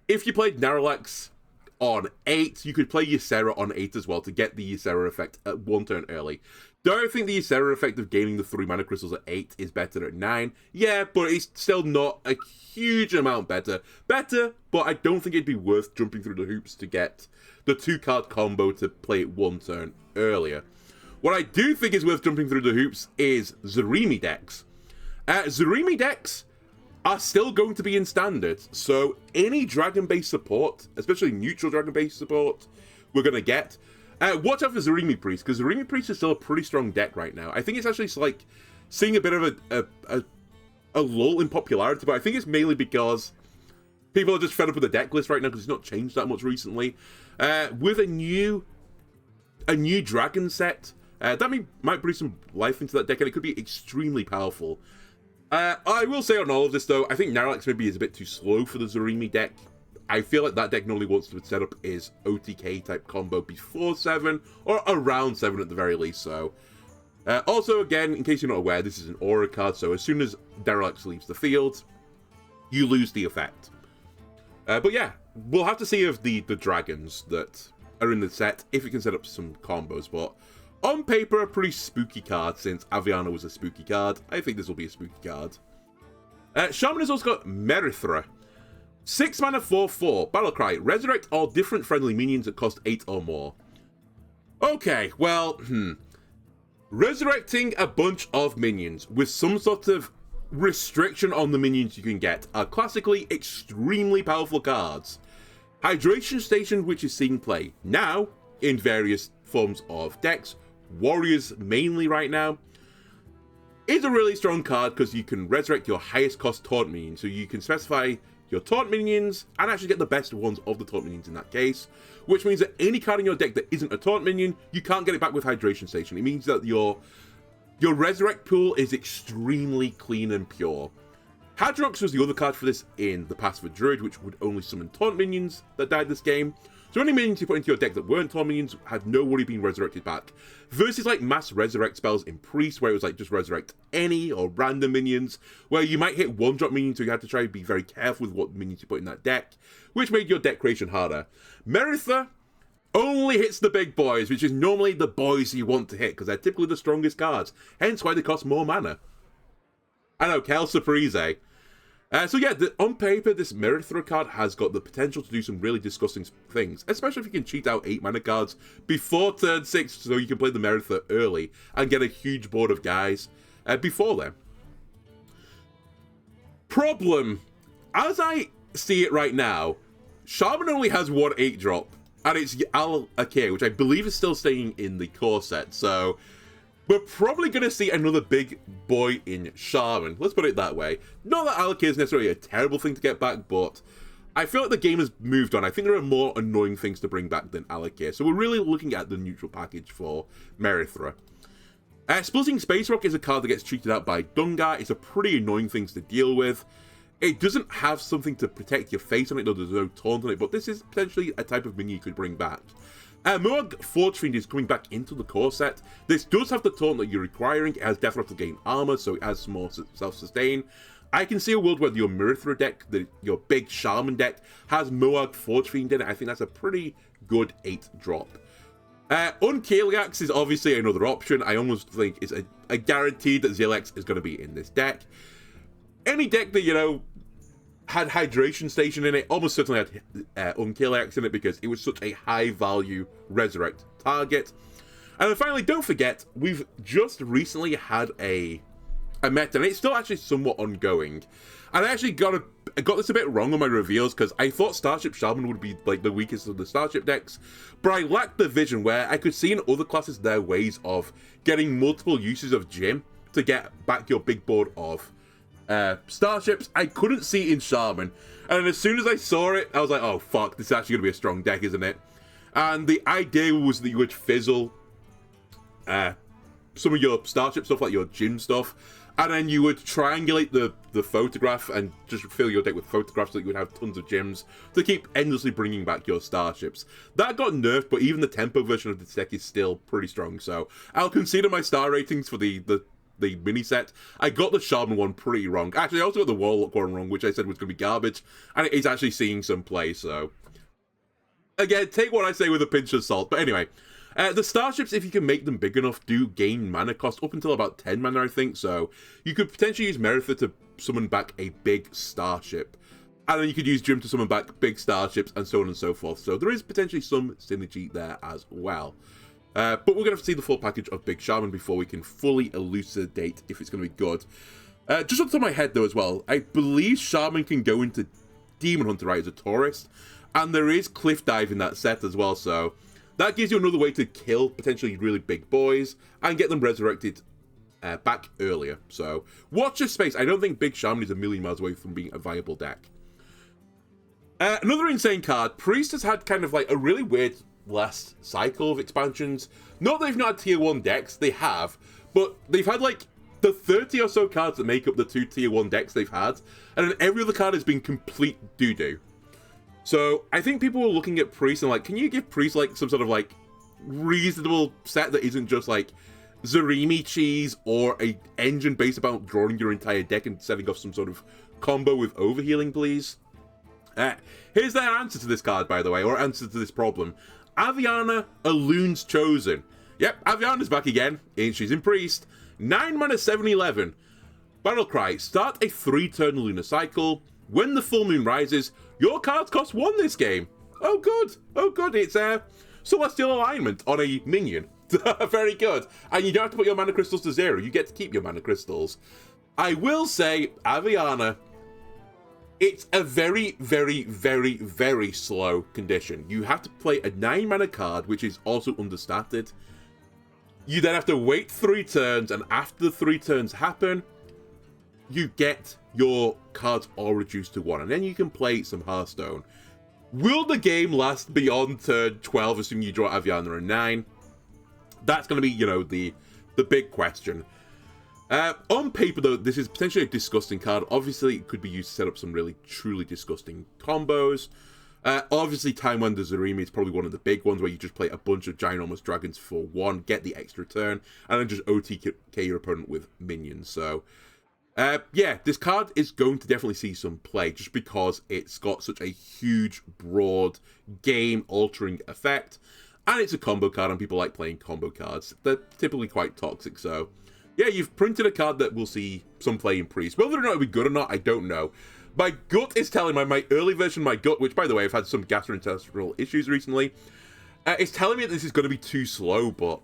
if you played Naralax on 8, you could play Ysera on 8 as well to get the Ysera effect at 1 turn early. Do I think the Ysera effect of gaining the 3 mana crystals at 8 is better at 9? Yeah, but it's still not a huge amount better. Better, but I don't think it'd be worth jumping through the hoops to get the 2-card combo to play it 1 turn earlier. What I do think is worth jumping through the hoops is Zerimi decks. Zerimi decks are still going to be in Standard, so any dragon-based support, especially neutral dragon-based support, we're going to get. Watch out for Zerimi Priest, because Zerimi Priest is still a pretty strong deck right now. I think it's actually like seeing a bit of a lull in popularity, but I think it's mainly because people are just fed up with the deck list right now because it's not changed that much recently. With a new dragon set, that might bring some life into that deck, and it could be extremely powerful. I will say on all of this, though, I think Naralax maybe is a bit too slow for the Zerimi deck. I feel like that deck normally wants to set up his OTK type combo before 7, or around 7 at the very least, so. Also, again, in case you're not aware, this is an aura card, so as soon as Naralax leaves the field, you lose the effect. But yeah, we'll have to see if the dragons that are in the set, if it can set up some combos, but on paper, a pretty spooky card, since Aviana was a spooky card. I think this will be a spooky card. Shaman has also got Merithra. 6 mana 4/4. Battlecry. Resurrect all different friendly minions that cost 8 or more. Okay, well, resurrecting a bunch of minions with some sort of restriction on the minions you can get are classically extremely powerful cards. Hydration Station, which is seeing play now in various forms of decks, warriors mainly right now, is a really strong card because you can resurrect your highest cost taunt minions. So you can specify your taunt minions and actually get the best ones of the taunt minions in that case, which means that any card in your deck that isn't a taunt minion, you can't get it back with Hydration Station. It means that your resurrect pool is extremely clean and pure. Hadrox was the other card for this in the past for Druid, which would only summon taunt minions that died this game. So any minions you put into your deck that weren't taunt minions had no worry being resurrected back. Versus like mass resurrect spells in Priest, where it was like just resurrect any or random minions, where you might hit one-drop minions, so you had to try to be very careful with what minions you put in that deck, which made your deck creation harder. Meritha only hits the big boys, which is normally the boys you want to hit, because they're typically the strongest cards, hence why they cost more mana. I know, Kel Surprise. So yeah, on paper, this Meritha card has got the potential to do some really disgusting things, especially if you can cheat out 8 mana cards before turn 6, so you can play the Meritha early and get a huge board of guys before then. Problem, as I see it right now, Shaman only has one 8-drop, and it's Al-Akir, which I believe is still staying in the core set, so we're probably going to see another big boy in Shaman. Let's put it that way. Not that Al-Akir is necessarily a terrible thing to get back, but I feel like the game has moved on. I think there are more annoying things to bring back than Al-Akir. So we're really looking at the neutral package for Meritha. Splitting Space Rock is a card that gets cheated out by Dungar. It's a pretty annoying thing to deal with. It doesn't have something to protect your face on it, though there's no taunt on it, but this is potentially a type of minion you could bring back. Moag Forge Fiend is coming back into the core set. This does have the taunt that you're requiring. It has Death Rattle gain armor, so it has some more self-sustain. I can see a world where your Meritha deck, your big Shaman deck, has Moag Forge Fiend in it. I think that's a pretty good 8-drop. Unkaliax is obviously another option. I almost think it's a guarantee that Zilix is going to be in this deck. Any deck that, you know, had Hydration Station in it almost certainly had Unkaliax in it because it was such a high-value resurrect target. And then finally, don't forget, we've just recently had a meta, and it's still actually somewhat ongoing. And I actually got this a bit wrong on my reveals because I thought Starship Shaman would be like the weakest of the Starship decks, but I lacked the vision where I could see in other classes their ways of getting multiple uses of Gym to get back your big board of Starships. I couldn't see in Shaman, and as soon as I saw it, I was like, oh fuck, this is actually going to be a strong deck, isn't it? And the idea was that you would fizzle some of your Starship stuff, like your Gym stuff, and then you would triangulate the photograph and just fill your deck with photographs so that you would have tons of Gyms to keep endlessly bringing back your Starships. That got nerfed, but even the tempo version of this deck is still pretty strong, so I'll consider my star ratings for the mini set. I got the Shaman one pretty wrong. Actually, I also got the Warlock one wrong, which I said was going to be garbage, and it is actually seeing some play, so again, take what I say with a pinch of salt. But anyway, the Starships, if you can make them big enough, do gain mana cost up until about 10 mana, I think, so you could potentially use Meritha to summon back a big Starship, and then you could use Gym to summon back big Starships, and so on and so forth, so there is potentially some synergy there as well. But we're going to see the full package of Big Shaman before we can fully elucidate if it's going to be good. Just on the top of my head, though, as well, I believe Shaman can go into Demon Hunter, right, as a tourist, and there is Cliff Dive in that set as well, so that gives you another way to kill potentially really big boys and get them resurrected back earlier. So watch your space. I don't think Big Shaman is a million miles away from being a viable deck. Another insane card. Priest has had kind of like a really weird last cycle of expansions. Not that they've not had tier 1 decks, they have, but they've had like the 30 or so cards that make up the 2 tier 1 decks they've had, and then every other card has been complete doo-doo. So I think people were looking at Priest and like, can you give Priest like some sort of like reasonable set that isn't just like Zarimi cheese or a engine based about drawing your entire deck and setting off some sort of combo with overhealing, please? Here's their answer to this card, by the way, or answer to this problem. Aviana, Aloon's Chosen. Yep, Aviana's back again, and she's in Priest. 9 mana, 7/11. Battlecry, start a 3-turn Lunar Cycle. When the full moon rises, your cards cost 1 this game. Oh good, it's Celestial Alignment on a minion. Very good. And you don't have to put your mana crystals to 0. You get to keep your mana crystals. I will say, Aviana, it's a very, very, very, very slow condition. You have to play a 9 mana card, which is also understated. You then have to wait 3 turns, and after the 3 turns happen, you get your cards all reduced to 1, and then you can play some Hearthstone. Will the game last beyond turn 12, assuming you draw Aviana a 9? That's going to be, you know, the big question. On paper, though, this is potentially a disgusting card. Obviously, it could be used to set up some really, truly disgusting combos. Obviously, Time Wonder Zarimi is probably one of the big ones, where you just play a bunch of ginormous dragons for 1, get the extra turn, and then just OTK your opponent with minions. So, yeah, this card is going to definitely see some play, just because it's got such a huge, broad, game-altering effect. And it's a combo card, and people like playing combo cards. They're typically quite toxic, so... yeah, you've printed a card that will see some play in Priest. Whether or not it'll be good or not, I don't know. My gut is telling my early version of my gut, which, by the way, I've had some gastrointestinal issues recently, is telling me that this is going to be too slow, but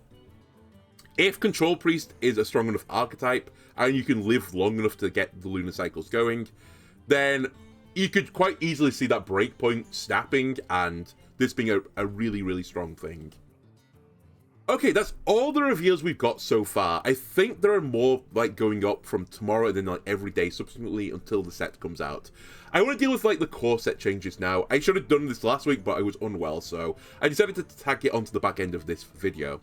if Control Priest is a strong enough archetype, and you can live long enough to get the lunar cycles going, then you could quite easily see that breakpoint snapping, and this being a really, really strong thing. Okay, that's all the reveals we've got so far. I think there are more, like, going up from tomorrow and then, like, every day subsequently until the set comes out. I want to deal with, like, the core set changes now. I should have done this last week, but I was unwell, so I decided to tag it onto the back end of this video.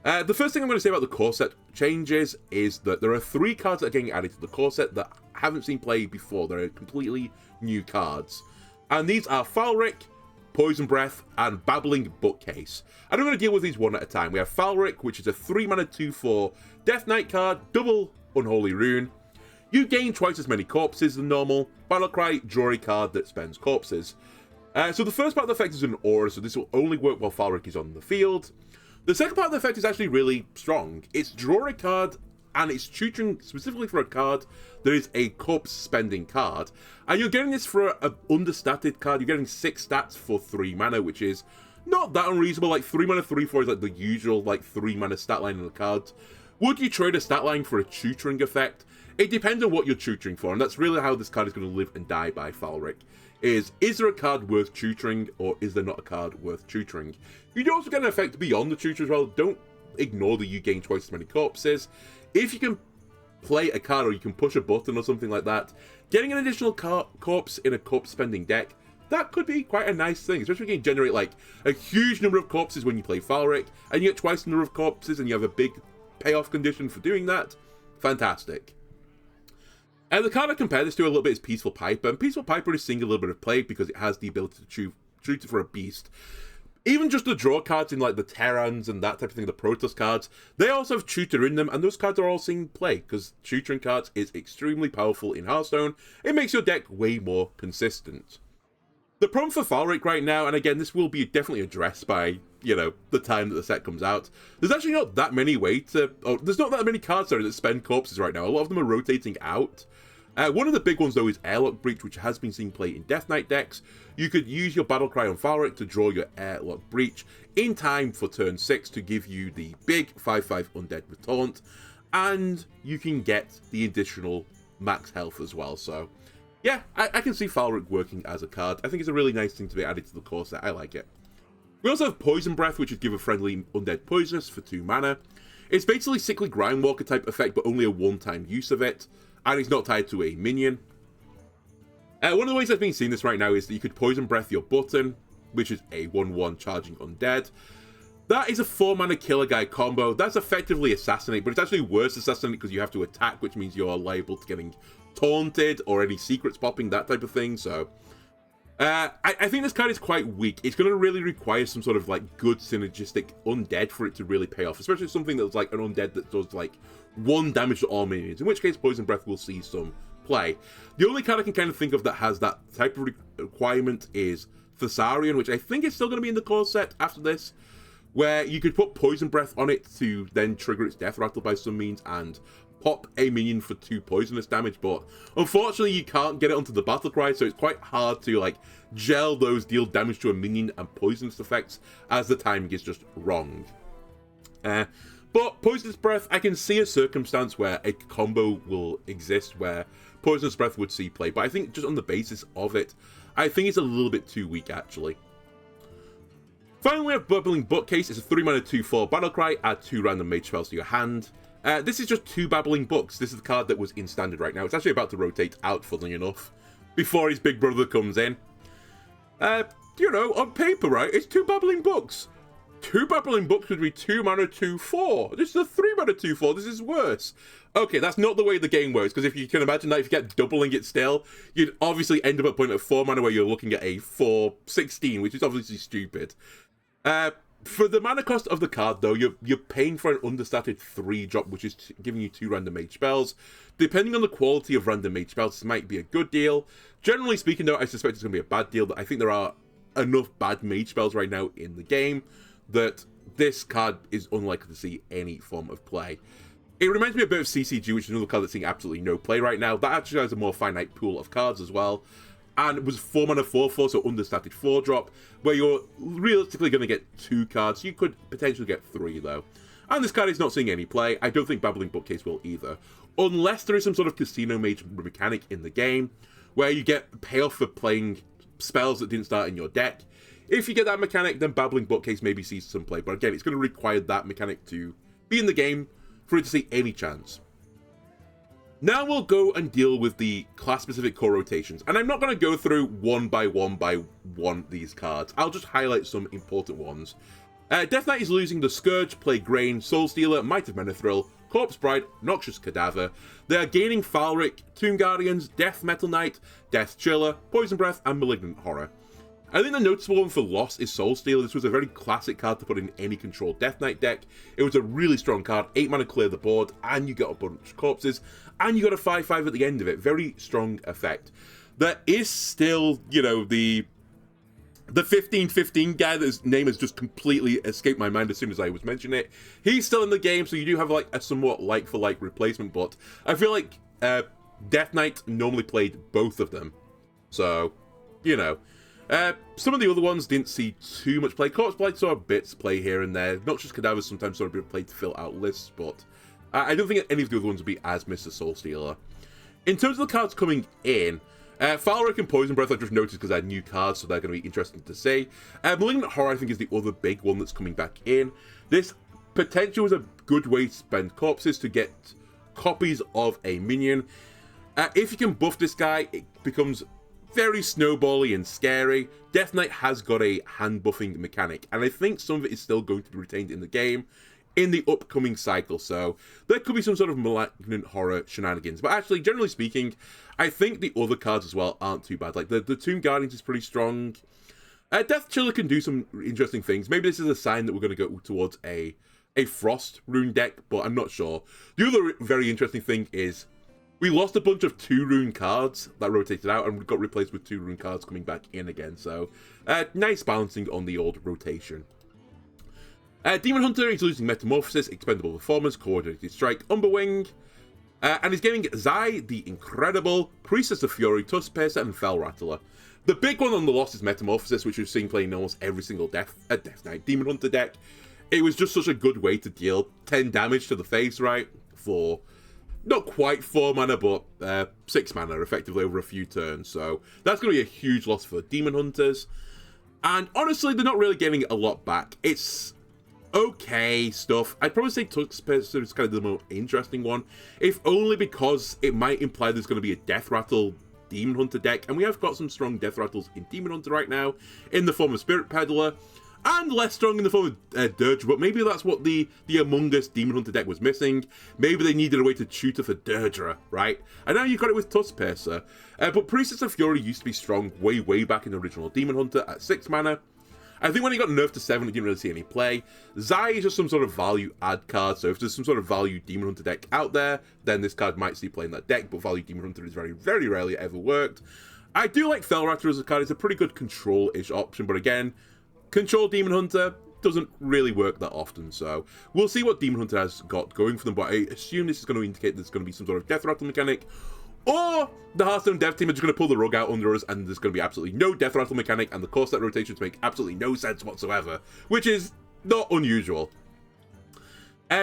The first thing I'm going to say about the core set changes is that there are 3 cards that are getting added to the core set that haven't seen play before. They're completely new cards. And these are Falric, Poison Breath, and Babbling Bookcase. And I'm going to deal with these one at a time. We have Falric, which is a 3-mana 2/4 Death Knight card, double Unholy Rune. You gain twice as many corpses than normal. Battlecry, draw a card that spends corpses. So the first part of the effect is an aura, so this will only work while Falric is on the field. The second part of the effect is actually really strong. It's draw a card, and it's tutoring specifically for a card that is a corpse spending card. And you're getting this for an understated card. You're getting 6 stats for 3 mana, which is not that unreasonable. Like 3 mana 3/4 is like the usual like 3 mana stat line in the card. Would you trade a stat line for a tutoring effect? It depends on what you're tutoring for, and that's really how this card is going to live and die by Falric. Is there a card worth tutoring, or is there not a card worth tutoring? You do also get an effect beyond the tutor as well. Don't ignore that you gain twice as many corpses. If you can play a card, or you can push a button or something like that, getting an additional corpse in a corpse spending deck, that could be quite a nice thing, especially if you can generate like a huge number of corpses when you play Falric, and you get twice the number of corpses, and you have a big payoff condition for doing that. Fantastic. And the card I compare this to a little bit is Peaceful Piper, and Peaceful Piper is seeing a little bit of play because it has the ability to shoot for a beast. Even just the draw cards in like the Terrans and that type of thing, the Protoss cards, they also have tutor in them, and those cards are all seeing play because tutoring cards is extremely powerful in Hearthstone. It makes your deck way more consistent. The problem for Falric right now, and again, this will be definitely addressed by, you know, the time that the set comes out, there's actually not that many there's not that many cards, sorry, that spend corpses right now. A lot of them are rotating out. One of the big ones, though, is Airlock Breach, which has been seen play in Death Knight decks. You could use your Battlecry on Falric to draw your Airlock Breach in time for turn 6 to give you the big 5/5 Undead with Taunt, and you can get the additional max health as well. So, yeah, I can see Falric working as a card. I think it's a really nice thing to be added to the core set. I like it. We also have Poison Breath, which is give a friendly Undead Poisonous for 2 mana. It's basically Sickly Grindwalker type effect, but only a one-time use of it. And it's not tied to a minion. One of the ways I've been seeing this right now is that you could Poison Breath your button, which is a 1/1 charging undead. That is a 4-mana killer guy combo. That's effectively Assassinate, but it's actually worse Assassinate because you have to attack, which means you're liable to getting taunted or any secrets popping, that type of thing. So I think this card is quite weak. It's going to really require some sort of like good synergistic undead for it to really pay off, especially something that's like an undead that does like 1 damage to all minions, in which case Poison Breath will see some play. The only card I can kind of think of that has that type of requirement is Thessarian, which I think is still going to be in the core set after this, where you could put Poison Breath on it to then trigger its Death Rattle by some means and pop a minion for 2 poisonous damage, but unfortunately you can't get it onto the battle cry, so it's quite hard to like gel those deal damage to a minion and poisonous effects, as the timing is just wrong. But Poisonous Breath, I can see a circumstance where a combo will exist where Poisonous Breath would see play, but I think just on the basis of it, I think it's a little bit too weak actually. Finally, we have Bubbling Bookcase. It's a 3 mana 2/4 Battlecry. Add 2 random mage spells to your hand. This is just 2 Babbling Books. This is the card that was in standard right now. It's actually about to rotate out, funnily enough, before his big brother comes in. You know, on paper, right, it's 2 Babbling Books. 2 Babbling Books would be 2 mana 2/4. This is a 3 mana 2/4. This is worse. Okay, that's not the way the game works, because if you can imagine that, if you get doubling it still, you'd obviously end up at a point of 4 mana where you're looking at a 4/16, which is obviously stupid. For the mana cost of the card, though, you're paying for an understated 3-drop, which is giving you 2 random mage spells. Depending on the quality of random mage spells, this might be a good deal. Generally speaking, though, I suspect it's going to be a bad deal. I think there are enough bad mage spells right now in the game that this card is unlikely to see any form of play. It reminds me a bit of CCG, which is another card that's seeing absolutely no play right now. That actually has a more finite pool of cards as well. And it was 4 mana 4/4, so understated 4-drop, where you're realistically going to get 2 cards. You could potentially get 3, though. And this card is not seeing any play. I don't think Babbling Bookcase will either. Unless there is some sort of Casino Mage mechanic in the game, where you get payoff for playing spells that didn't start in your deck. If you get that mechanic, then Babbling Bookcase maybe sees some play. But again, it's going to require that mechanic to be in the game for it to see any chance. Now we'll go and deal with the class-specific core rotations. And I'm not going to go through one by one these cards. I'll just highlight some important ones. Death Knight is losing the Scourge, Plague Grain, Soul Stealer, Might of Menethil, Corpse Bride, Noxious Cadaver. They are gaining Falric, Tomb Guardians, Death Metal Knight, Death Chiller, Poison Breath, and Malignant Horror. I think the noticeable one for loss is Soul Stealer. This was a very classic card to put in any controlled Death Knight deck. It was a really strong card, 8 mana clear the board, and you got a bunch of corpses, and you got a 5/5 at the end of it. Very strong effect. There is still, you know, the 15/15 guy, his name has just completely escaped my mind as soon as I was mentioning it. He's still in the game, so you do have like a somewhat like-for-like replacement, but I feel like Death Knight normally played both of them. So, you know. Some of the other ones didn't see too much play. Corpse Blight saw bits play here and there. Noxious Cadavers sometimes saw a bit of play to fill out lists, but I don't think any of the other ones would be as Mr. Soul Stealer. In terms of the cards coming in, Falric and Poison Breath I've just noticed because they're new cards, so they're going to be interesting to see. Malignant Horror I think is the other big one that's coming back in. This potentially was a good way to spend corpses to get copies of a minion. If you can buff this guy, it becomes very snowbally and scary. Death Knight has got a hand buffing mechanic, and I think some of it is still going to be retained in the game in the upcoming cycle, so there could be some sort of Malignant Horror shenanigans. But actually, generally speaking, I think the other cards as well aren't too bad. Like, the Tomb Guardians is pretty strong. Death Chiller can do some interesting things. Maybe this is a sign that we're going to go towards a Frost rune deck, but I'm not sure. The other very interesting thing is we lost a bunch of 2-rune cards that rotated out, and we got replaced with 2-rune cards coming back in again. So, nice balancing on the old rotation. Demon Hunter is losing Metamorphosis, Expendable Performance, Coordinated Strike, Umberwing, and he's getting Zai, the Incredible, Priestess of Fury, Tusk Piercer, and Fell Rattler. The big one on the loss is Metamorphosis, which we've seen playing almost every single Death Knight Demon Hunter deck. It was just such a good way to deal 10 damage to the face, right? For not quite 4 mana, but 6 mana, effectively, over a few turns. So that's going to be a huge loss for Demon Hunters. And honestly, they're not really getting a lot back. It's okay stuff. I'd probably say Tusk Piercer is kind of the more interesting one, if only because it might imply there's going to be a Death Rattle Demon Hunter deck, and we have got some strong Death Rattles in Demon Hunter right now, in the form of Spirit Peddler, and less strong in the form of Dirge, but maybe that's what the Among Us Demon Hunter deck was missing. Maybe they needed a way to tutor for Dirgerer, right? And now you've got it with Tusk Piercer. But Priestess of Fury used to be strong way back in the original Demon Hunter at 6 mana. I think when he got nerfed to 7, he didn't really see any play. Zai is just some sort of value add card, so if there's some sort of value Demon Hunter deck out there, then this card might see play in that deck, but value Demon Hunter is very rarely ever worked. I do like Fell Rattler as a card. It's a pretty good control-ish option, but again, control Demon Hunter, doesn't really work that often, so we'll see what Demon Hunter has got going for them, but I assume this is going to indicate there's going to be some sort of Death Rattle mechanic, or the Hearthstone dev team are just going to pull the rug out under us, and there's going to be absolutely no Death Rattle mechanic, and the core set rotations make absolutely no sense whatsoever, which is not unusual.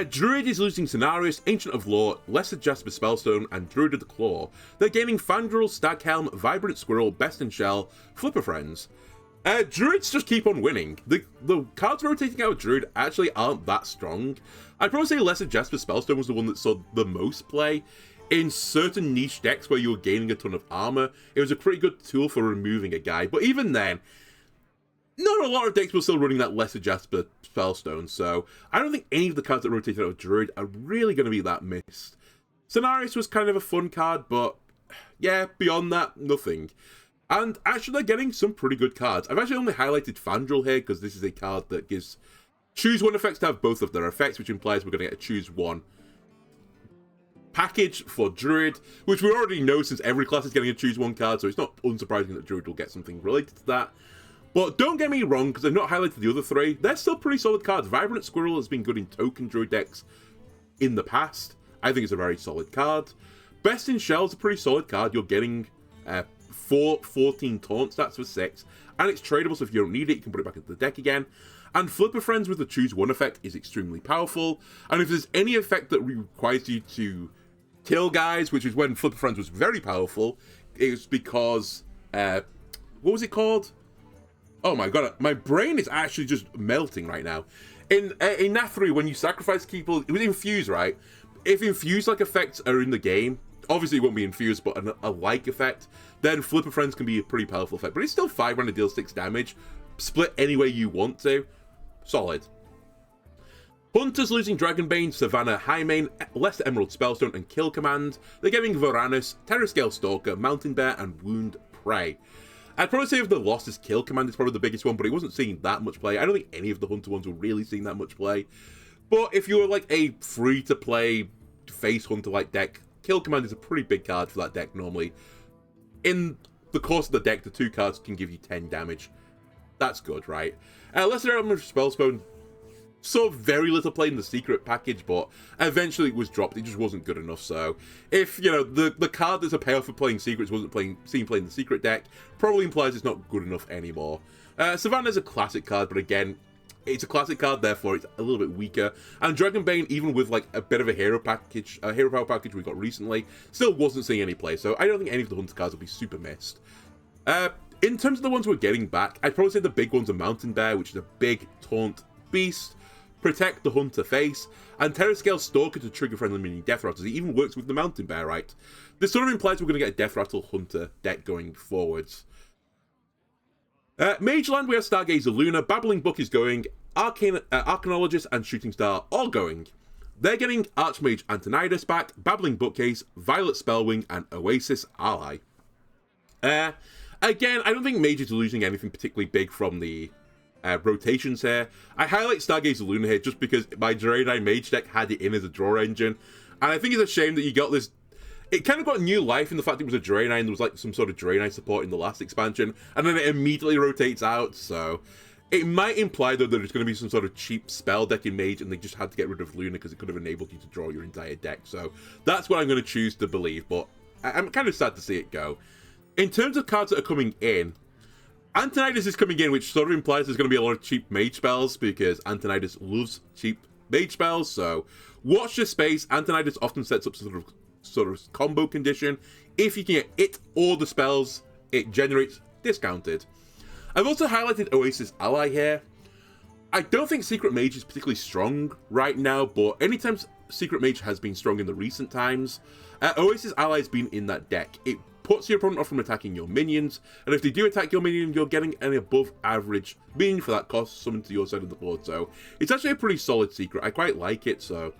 Druid is losing Cenarius, Ancient of Lore, Lesser Jasper Spellstone, and Druid of the Claw. They're gaining Fandral, Staghelm, Vibrant Squirrel, Best in Shell, Flipper Friends. Druids just keep on winning. The cards rotating out of Druid actually aren't that strong. I'd probably say Lesser Jasper Spellstone was the one that saw the most play. In certain niche decks where you were gaining a ton of armor, it was a pretty good tool for removing a guy. But even then, not a lot of decks were still running that Lesser Jasper Spellstone, so I don't think any of the cards that rotated out of Druid are really going to be that missed. Cenarius was kind of a fun card, but yeah, beyond that, nothing. And actually, they're getting some pretty good cards. I've actually only highlighted Fandral here because this is a card that gives choose one effects to have both of their effects, which implies we're going to get a choose one package for Druid, which we already know since every class is getting a choose one card, so it's not unsurprising that Druid will get something related to that. But don't get me wrong, because I've not highlighted the other three, they're still pretty solid cards. Vibrant Squirrel has been good in token Druid decks in the past. I think it's a very solid card. Best in Shell is a pretty solid card. You're getting 14 taunt stats for 6, and it's tradable, so if you don't need it, you can put it back into the deck again. And Flipper Friends with the choose one effect is extremely powerful, and if there's any effect that requires you to kill guys, which is when Flipper Friends was very powerful, it was because, what was it called? Oh my god, my brain is actually just melting right now. In Nathri, when you sacrifice people, it was infused, right? If infused like effects are in the game, obviously it won't be infused, but a like effect, then Flipper Friends can be a pretty powerful effect. But it's still 5 when it deals 6 damage, split any way you want to. Solid. Hunters losing Dragonbane, Savannah Highmane, Lesser Emerald Spellstone, and Kill Command. They're giving Voranus, Terrascale Stalker, Mountain Bear, and Wound Prey. I'd probably say if the loss is Kill Command is probably the biggest one, but it wasn't seeing that much play. I don't think any of the Hunter ones were really seeing that much play. But if you're like a free-to-play face Hunter-like deck, Kill Command is a pretty big card for that deck normally. In the course of the deck, the 2 cards can give you 10 damage. That's good, right? Lesser Emerald Spellstone saw very little play in the secret package, but eventually it was dropped. It just wasn't good enough. So if, you know, the card that's a payoff for playing secrets wasn't seen playing the secret deck, probably implies it's not good enough anymore. Savannah's a classic card, but again, it's a classic card, therefore it's a little bit weaker. And Dragonbane, even with like a bit of a hero package, a hero power package we got recently, still wasn't seeing any play. So I don't think any of the Hunter cards will be super missed. In terms of the ones we're getting back, I'd probably say the big ones are Mountain Bear, which is a big taunt beast, Protect the Hunter face, and Terrascale Stalker to trigger friendly mini Death Rattles. It even works with the Mountain Bear, right? This sort of implies we're going to get a Death Rattle Hunter deck going forwards. Mageland, we have Stargazer Luna, Babbling Book is going, Arcanologist and Shooting Star all going. They're getting Archmage Antonidas back, Babbling Bookcase, Violet Spellwing, and Oasis Ally. Again, I don't think Mages are losing anything particularly big from the rotations here. I highlight Stargazer Luna here just because my Draenei Mage deck had it in as a draw engine, and I think it's a shame that you got this. It kind of got new life in the fact it was a Draenei and there was like some sort of Draenei support in the last expansion, and then it immediately rotates out, so it might imply though that there's going to be some sort of cheap spell deck in Mage and they just had to get rid of Luna because it could have enabled you to draw your entire deck. So that's what I'm going to choose to believe, but I'm kind of sad to see it go. In terms of cards that are coming in, Antonidas is coming in, which sort of implies there's going to be a lot of cheap mage spells because Antonidas loves cheap mage spells. So watch this space. Antonidas often sets up sort of combo condition. If you can get it or the spells, it generates discounted. I've also highlighted Oasis Ally here. I don't think Secret Mage is particularly strong right now, but anytime Secret Mage has been strong in the recent times, Oasis Ally has been in that deck. It puts your opponent off from attacking your minions, and if they do attack your minion, you're getting an above average minion for that cost summoned to your side of the board. So it's actually a pretty solid secret. I quite like it. So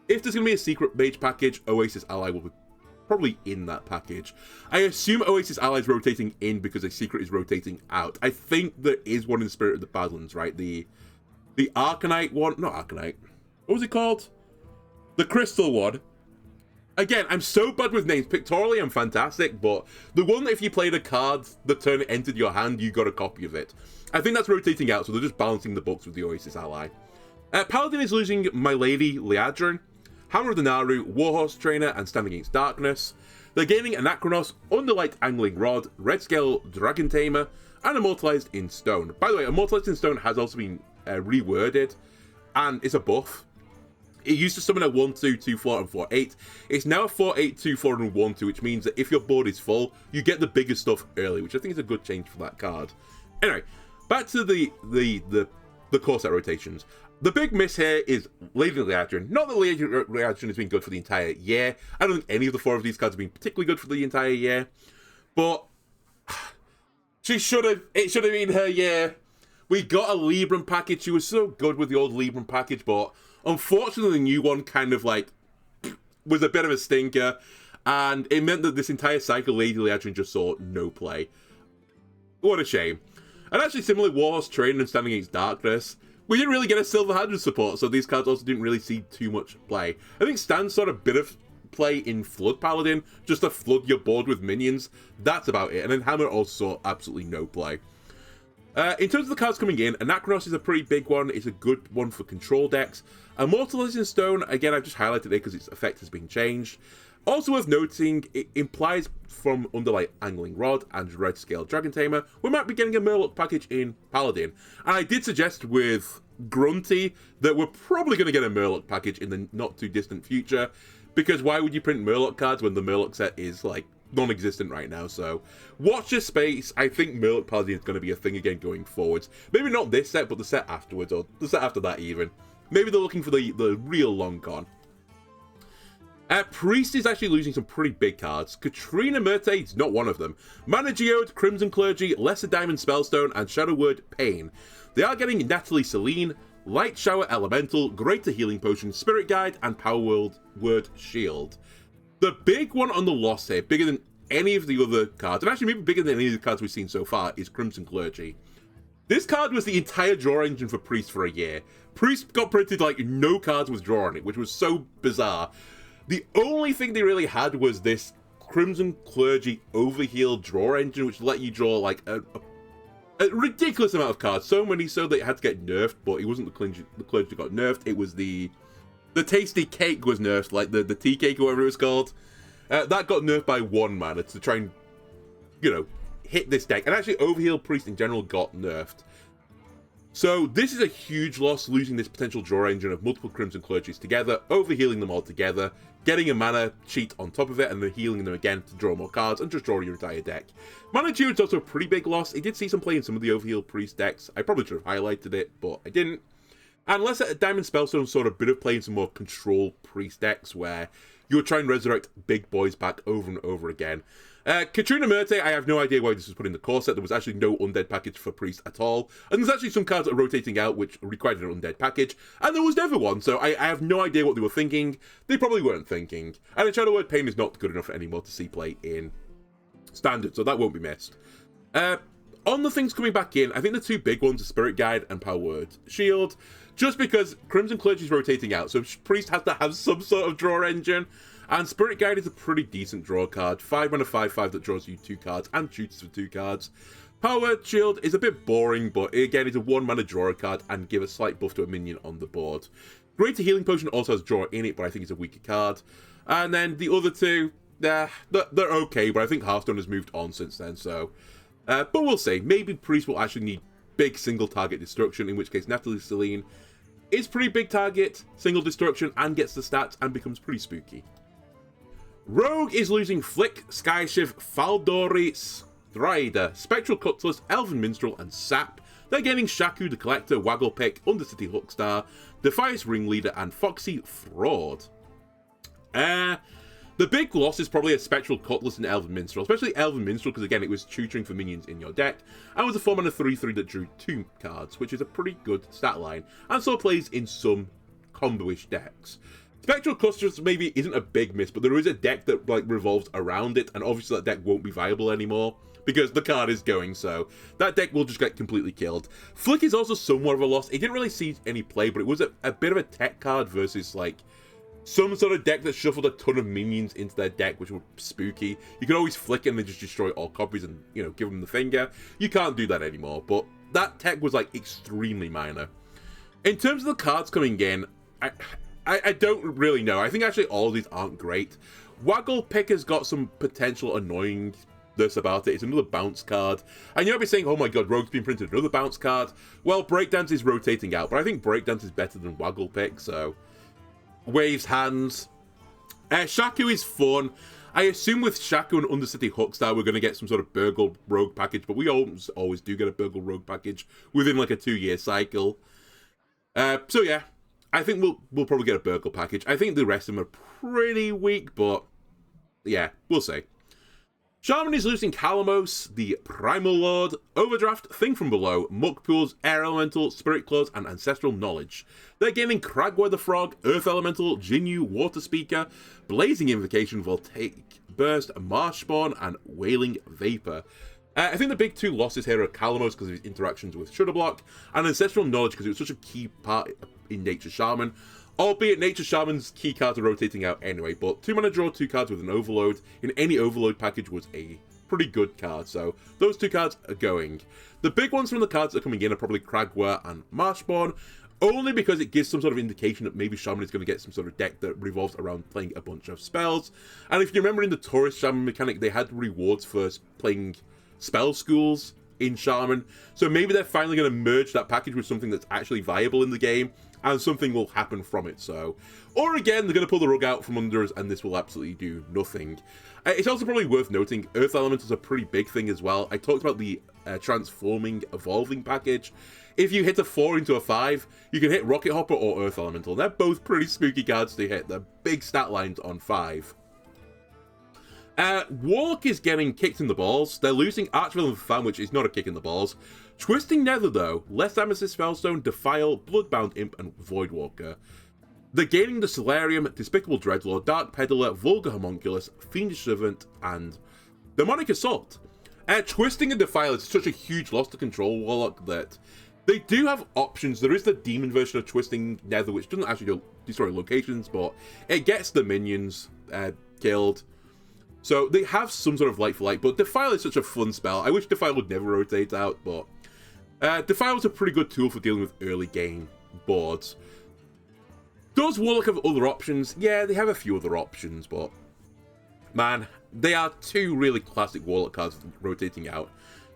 if there's going to be a Secret Mage package, Oasis Ally will be probably in that package. I assume Oasis Ally is rotating in because a secret is rotating out. I think there is one in the Spirit of the Badlands, right? The Arcanite one, not Arcanite. What was it called? The Crystal one. Again, I'm so bad with names. Pictorially, I'm fantastic, but the one that if you played a card, the turn it entered your hand, you got a copy of it. I think that's rotating out, so they're just balancing the books with the Oasis ally. Paladin is losing My Lady Liadrin, Hammer of the Naru, Warhorse Trainer, and Stand Against Darkness. They're gaining Anachronos, Underlight Angling Rod, Red Scale Dragon Tamer, and Immortalized in Stone. By the way, Immortalized in Stone has also been reworded, and it's a buff. It used to summon a 1/2, 2/4, and 4/8. It's now a 4/8, 2/4, and 1/2, which means that if your board is full, you get the bigger stuff early, which I think is a good change for that card. Anyway, back to the core set rotations. The big miss here is Lady Liadrin. Not that Lady Liadrin has been good for the entire year. I don't think any of the 4 of these cards have been particularly good for the entire year, but it should have been her year. We got a Libram package. She was so good with the old Libram package, but unfortunately the new one kind of like was a bit of a stinker, and it meant that this entire cycle Lady Liadrin just saw no play. What a shame. And actually, similarly, Warhorse Trainer and Standing Against Darkness, we didn't really get a Silver Handed support, so these cards also didn't really see too much play. I think Stan saw a bit of play in Flood Paladin, just to flood your board with minions. That's about it. And then Hammer also saw absolutely no play. In terms of the cards coming in, Anachronos is a pretty big one. It's a good one for control decks. Immortalized in Stone, again, I've just highlighted it because its effect has been changed. Also worth noting, it implies from Underlight Angling Rod and Red Scale Dragon Tamer, we might be getting a Murloc package in Paladin. And I did suggest with Grunty that we're probably going to get a Murloc package in the not too distant future, because why would you print Murloc cards when the Murloc set is like non-existent right now? So watch your space. I think Murloc Paladin is going to be a thing again going forwards. Maybe not this set, but the set afterwards, or the set after that even. Maybe they're looking for the real long con. Priest is actually losing some pretty big cards. Katrina Myrte is not one of them. Mana Geode, Crimson Clergy, Lesser Diamond Spellstone, and Shadow Word Pain. They are getting Natalie Celine, Light Shower Elemental, Greater Healing Potion, Spirit Guide, and Power Word Shield. The big one on the loss here, bigger than any of the other cards, and actually maybe bigger than any of the cards we've seen so far, is Crimson Clergy. This card was the entire draw engine for Priest for a year. Priest got printed like no cards with draw on it, which was so bizarre. The only thing they really had was this Crimson Clergy Overheal draw engine, which let you draw like a ridiculous amount of cards. So many so that it had to get nerfed, but it wasn't the clergy that got nerfed. It was the Tasty Cake was nerfed, like the tea cake or whatever it was called. That got nerfed by 1 mana to try and, you know, hit this deck. And actually Overheal Priest in general got nerfed. So this is a huge loss, losing this potential draw engine of multiple Crimson Clergies together, overhealing them all together, getting a mana cheat on top of it, and then healing them again to draw more cards and just draw your entire deck. Mana Geode is also a pretty big loss. It did see some play in some of the Overheal Priest decks. I probably should have highlighted it, but I didn't. And Lesser Diamond Spellstone saw a bit of play in some more control Priest decks where you'll try and resurrect big boys back over and over again. Katrina Myrte, I have no idea why this was put in the core set. There was actually no undead package for Priest at all. And there's actually some cards that are rotating out which required an undead package. And there was never one, so I have no idea what they were thinking. They probably weren't thinking. And the Shadow Word Pain is not good enough anymore to see play in Standard, so that won't be missed. On the things coming back in, I think the 2 big ones are Spirit Guide and Power Word Shield. Just because Crimson Clergy is rotating out, so Priest has to have some sort of draw engine. And Spirit Guide is a pretty decent draw card. 5 mana 5/5 that draws you 2 cards and shoots for 2 cards. Power Word Shield is a bit boring, but again, it's a 1 mana draw card and give a slight buff to a minion on the board. Greater Healing Potion also has draw in it, but I think it's a weaker card. And then the other 2, they're okay, but I think Hearthstone has moved on since then, so... but we'll see. Maybe Priest will actually need big single target destruction, in which case Natalie Celine is pretty big target, single destruction, and gets the stats and becomes pretty spooky. Rogue is losing Flick, Skyshift, Faldori, Strider, Spectral Cutlass, Elven Minstrel, and Sap. They're gaining Shaku the Collector, Wagglepick, Undercity Hookstar, Defiance Ringleader, and Foxy Fraud. The big loss is probably a Spectral Cutlass and Elven Minstrel, especially Elven Minstrel, because again, it was tutoring for minions in your deck, and was a 4 mana 3/3 that drew 2 cards, which is a pretty good stat line, and so plays in some combo-ish decks. Spectral Clusters maybe isn't a big miss, but there is a deck that like revolves around it, and obviously that deck won't be viable anymore because the card is going, so that deck will just get completely killed. Flick is also somewhat of a loss. It didn't really see any play, but it was a bit of a tech card versus like some sort of deck that shuffled a ton of minions into their deck, which would be spooky. You could always flick it and then just destroy all copies and, you know, give them the finger. You can't do that anymore, but that tech was, like, extremely minor. In terms of the cards coming in, I don't really know. I think actually all of these aren't great. Waggle Pick has got some potential annoyingness about it. It's another bounce card. And you might be saying, oh my god, Rogue's been printed another bounce card. Well, Breakdance is rotating out, but I think Breakdance is better than Waggle Pick, so... Waves Hands. Shaku is fun. I assume with Shaku and Undercity Hookstar we're going to get some sort of Burgle Rogue package, but we always do get a Burgle Rogue package within like a 2-year cycle. So yeah, I think we'll probably get a Burgle package. I think the rest of them are pretty weak, but yeah, we'll see. Shaman is losing Kalamos, the Primal Lord, Overdraft, Thing from Below, Muck Pools, Air Elemental, Spirit Claws, and Ancestral Knowledge. They're gaining Kragwa the Frog, Earth Elemental, Jinyu, Water Speaker, Blazing Invocation, Voltaic Burst, Marsh Spawn, and Wailing Vapor. I think the big two losses here are Kalamos because of his interactions with Shutterblock, and Ancestral Knowledge because it was such a key part in Nature Shaman. Albeit Nature Shaman's key cards are rotating out anyway, but 2-mana draw 2 cards with an Overload in any Overload package was a pretty good card, so those 2 cards are going. The big ones from the cards that are coming in are probably Kragwa and Marshborn, only because it gives some sort of indication that maybe Shaman is going to get some sort of deck that revolves around playing a bunch of spells. And if you remember in the Taurus Shaman mechanic, they had rewards for playing spell schools in Shaman, so maybe they're finally going to merge that package with something that's actually viable in the game, and something will happen from it, so... Or again, they're going to pull the rug out from under us, and this will absolutely do nothing. It's also probably worth noting, Earth Elemental is a pretty big thing as well. I talked about the Transforming Evolving package. If you hit a 4 into a 5, you can hit Rocket Hopper or Earth Elemental. They're both pretty spooky cards to hit. They're big stat lines on 5. Warlock is getting kicked in the balls. They're losing Archvillain Fan, which is not a kick in the balls. Twisting Nether, though, Less Amethyst Spellstone, Defile, Bloodbound Imp, and Voidwalker. They're gaining the Solarium, Despicable Dreadlord, Dark Peddler, Vulgar Homunculus, Fiendish Servant, and Demonic Assault. Twisting and Defile is such a huge loss to Control Warlock that they do have options. There is the Demon version of Twisting Nether, which doesn't actually destroy locations, but it gets the minions killed. So they have some sort of light for light, but Defile is such a fun spell. I wish Defile would never rotate out, but Defile is a pretty good tool for dealing with early game boards. Does Warlock have other options? Yeah, they have a few other options, but man, they are 2 really classic Warlock cards rotating out.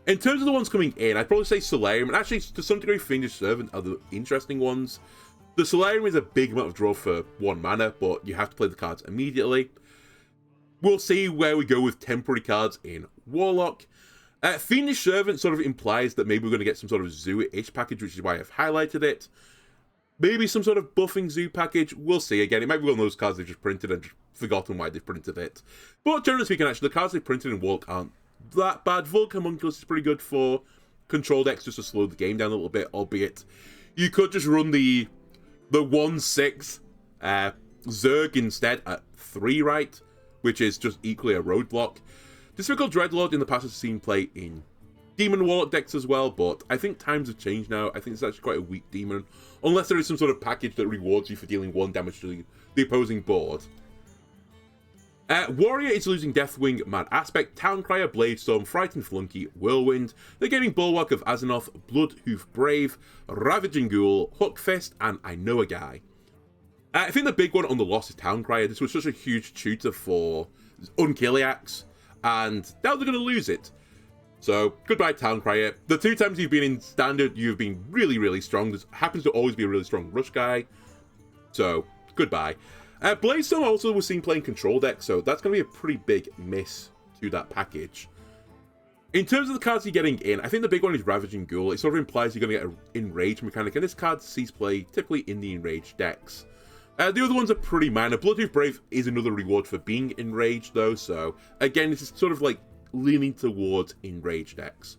In terms of the ones coming in, I'd probably say Solarium, and actually to some degree Fiendish Servant are the interesting ones. The Solarium is a big amount of draw for 1 mana, but you have to play the cards immediately. We'll see where we go with temporary cards in Warlock. Fiendish Servant sort of implies that maybe we're going to get some sort of Zoo-ish package, which is why I've highlighted it. Maybe some sort of buffing Zoo package. We'll see. Again, it might be one of those cards they've just printed and just forgotten why they've printed it. But generally speaking, actually, the cards they've printed in Warlock aren't that bad. Vulcan Homunculus is pretty good for control decks just to slow the game down a little bit, albeit you could just run the 1/6 Zerg instead at 3, right? Which is just equally a roadblock. Despicable Dreadlord in the past has seen play in Demon Warlock decks as well, but I think times have changed now. I think it's actually quite a weak demon, unless there is some sort of package that rewards you for dealing 1 damage to the opposing board. Warrior is losing Deathwing, Mad Aspect, Towncrier, Bladestorm, Frightened Flunky, Whirlwind. They're getting Bulwark of Azzinoth, Bloodhoof Brave, Ravaging Ghoul, Hookfist, and I Know a Guy. I think the big one on the loss is Towncrier. This was such a huge tutor for Unkiliacs, and now they're going to lose it. So, goodbye Towncrier. The 2 times you've been in Standard, you've been really, really strong. There happens to always be a really strong Rush guy. So, goodbye. Bladestone also was seen playing Control deck, so that's going to be a pretty big miss to that package. In terms of the cards you're getting in, I think the big one is Ravaging Ghoul. It sort of implies you're going to get an Enrage mechanic, and this card sees play typically in the Enraged decks. The other ones are pretty minor. Bloodhoof Brave is another reward for being enraged, though, so again, this is sort of like leaning towards enraged decks.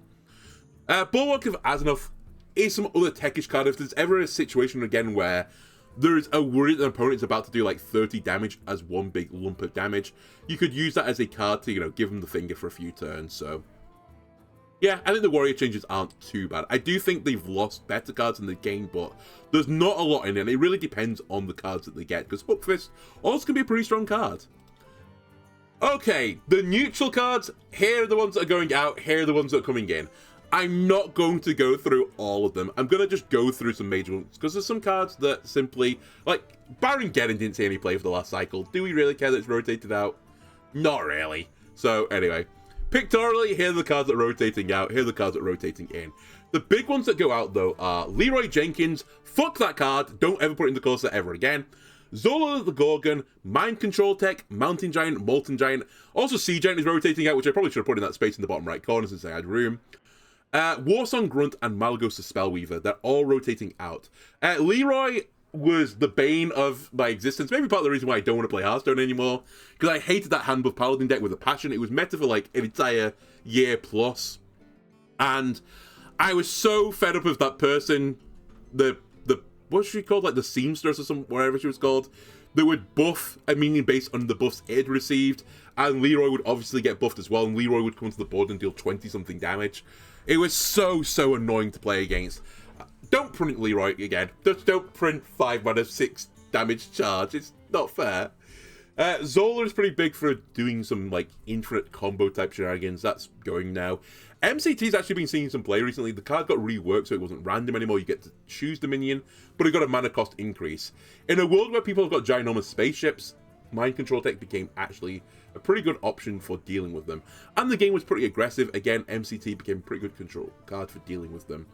Bulwark of Azzinoth is some other techish card. If there's ever a situation again where there is a worry that an opponent is about to do like 30 damage as one big lump of damage, you could use that as a card to, you know, give them the finger for a few turns, so Yeah, I think the warrior changes aren't too bad. I do think they've lost better cards in the game, but there's not a lot in it. It really depends on the cards that they get, because Hook Fist also can be a pretty strong card. Okay, the neutral cards, here are the ones that are going out, here are the ones that are coming in. I'm not going to go through all of them. I'm going to just go through some major ones, because there's some cards that simply, like, Baron Geddon didn't see any play for the last cycle. Do we really care that it's rotated out? Not really. So, anyway. Pictorially, here are the cards that are rotating out, here are the cards that are rotating in. The big ones that go out, though, are Leroy Jenkins, fuck that card, don't ever put it in the core set ever again. Zola the Gorgon, Mind Control Tech, Mountain Giant, Molten Giant. Also, Sea Giant is rotating out, which I probably should have put in that space in the bottom right corner since I had room. Warsong Grunt and Malagos the Spellweaver, they're all rotating out. Leroy was the bane of my existence, maybe part of the reason why I don't want to play Hearthstone anymore, because I hated that Handbuff Paladin deck with a passion. It was meta for like an entire year plus, and I was so fed up with that person, what's she called, like the seamstress or some, whatever she was called, that would buff a minion based on the buffs it received, and Leroy would obviously get buffed as well, and Leroy would come to the board and deal 20 something damage. It was so annoying to play against. Don't print Leroy again. Just don't print 5 mana 6 damage charge. It's not fair. Zola is pretty big for doing some like infinite combo type shenanigans. That's going now. MCT's actually been seeing some play recently. The card got reworked so it wasn't random anymore. You get to choose the minion, but it got a mana cost increase. In a world where people have got ginormous spaceships, Mind Control Tech became actually a pretty good option for dealing with them. And the game was pretty aggressive. Again, MCT became a pretty good control card for dealing with them.